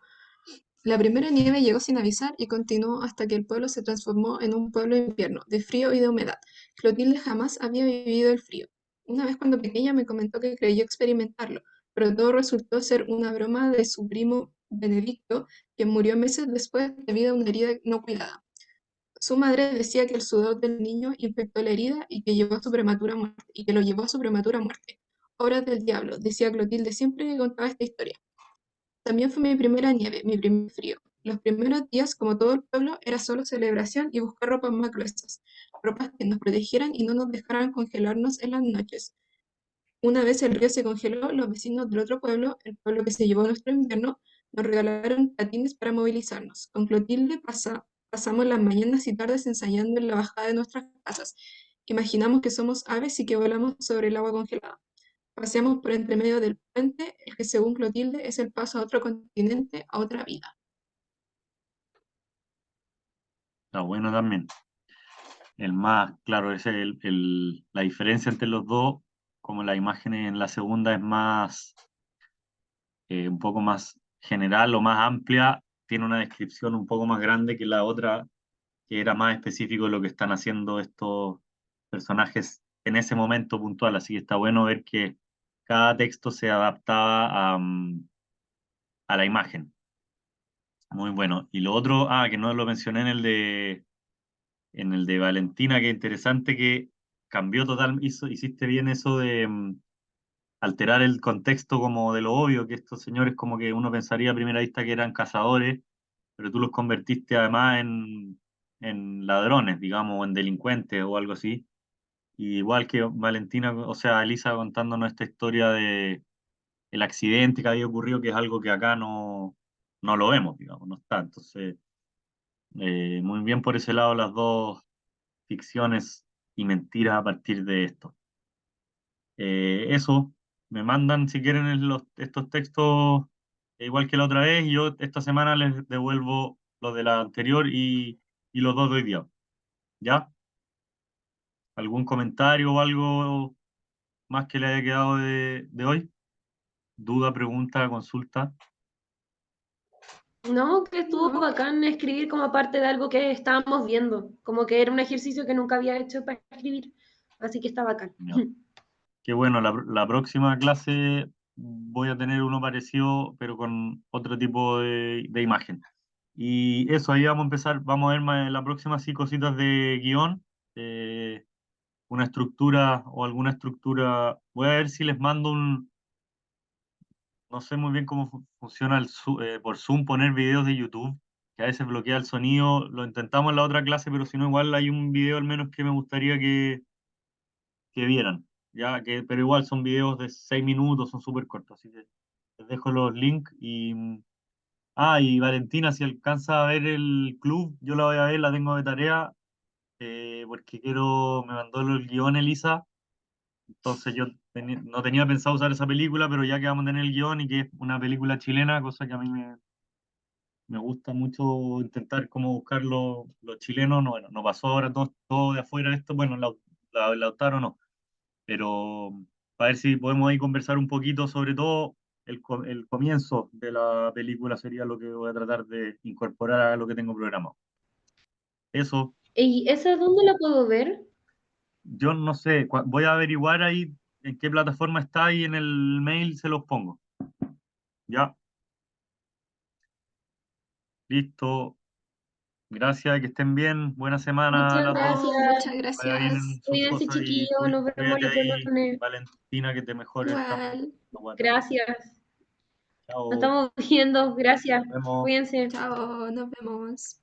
La primera nieve llegó sin avisar y continuó hasta que el pueblo se transformó en un pueblo invierno, de frío y de humedad. Clotilde jamás había vivido el frío. Una vez cuando pequeña me comentó que creyó experimentarlo, pero todo resultó ser una broma de su primo Benedicto, quien murió meses después debido a una herida no cuidada. Su madre decía que el sudor del niño infectó la herida y que llevó a su prematura muerte, y que lo llevó a su prematura muerte. Obras del diablo, decía Clotilde siempre que contaba esta historia. También fue mi primera nieve, mi primer frío. Los primeros días, como todo el pueblo, era solo celebración y buscar ropas más gruesas, ropas que nos protegieran y no nos dejaran congelarnos en las noches. Una vez el río se congeló, los vecinos del otro pueblo, el pueblo que se llevó nuestro invierno, nos regalaron patines para movilizarnos. Con Clotilde pasamos las mañanas y tardes ensayando en la bajada de nuestras casas. Imaginamos que somos aves y que volamos sobre el agua congelada. Paseamos por entre medio del puente, el que según Clotilde es el paso a otro continente, a otra vida. Está bueno también. El más, claro, es la diferencia entre los dos, como la imagen en la segunda es más, un poco más general o más amplia, tiene una descripción un poco más grande que la otra, que era más específico de lo que están haciendo estos personajes en ese momento puntual. Así que está bueno ver que cada texto se adaptaba a la imagen. Muy bueno. Y lo otro, que no lo mencioné en el de Valentina, que interesante que cambió hiciste bien eso de alterar el contexto como de lo obvio, que estos señores como que uno pensaría a primera vista que eran cazadores, pero tú los convertiste además en ladrones, digamos, o en delincuentes o algo así. Y igual que Valentina, o sea, Elisa contándonos esta historia de el accidente que había ocurrido, que es algo que acá no lo vemos, digamos, no está. Entonces, muy bien por ese lado las dos ficciones y mentiras a partir de esto. Eso, me mandan si quieren estos textos igual que la otra vez, y yo esta semana les devuelvo los de la anterior y los dos de hoy día. ¿Ya? ¿Algún comentario o algo más que le haya quedado de hoy? ¿Duda, pregunta, consulta? No, que estuvo No. bacán escribir como parte de algo que estábamos viendo, como que era un ejercicio que nunca había hecho para escribir, así que está bacán. Ya. Qué bueno, la próxima clase voy a tener uno parecido, pero con otro tipo de imagen. Y eso, ahí vamos a empezar, vamos a ver más en la próxima sí cositas de guión, eh, una estructura o alguna estructura. Voy a ver si les mando no sé muy bien cómo funciona por Zoom poner videos de YouTube, que a veces bloquea el sonido. Lo intentamos en la otra clase, pero si no, igual hay un video al menos que me gustaría que vieran, ya pero igual son videos de 6 minutos, son súper cortos, así que les dejo los links y Valentina, si alcanza a ver el club, yo la voy a ver, la tengo de tarea, porque me mandó el guión Elisa, entonces yo no tenía pensado usar esa película, pero ya que vamos a tener el guión y que es una película chilena, cosa que a mí me gusta mucho intentar como buscar los chilenos, no, bueno, no pasó ahora todo de afuera esto, bueno, Lautaro no, pero para ver si podemos ahí conversar un poquito, sobre todo el comienzo de la película sería lo que voy a tratar de incorporar a lo que tengo programado. Eso, ¿Y esa dónde la puedo ver? yo no sé, voy a averiguar ahí en qué plataforma está y en el mail se los pongo. Ya, listo. Gracias, que estén bien. Buena semana a Muchas las dos. gracias. No, muchas Vaya bien gracias. en sus Cuídense, cosas y chiquillos. Nos vemos cuídate el otro ahí, lunes. Valentina, que te mejores. Estamos Igual. aguantando. Gracias. Nos Chao, estamos viendo. Gracias. nos vemos. Cuídense. Chao, nos vemos.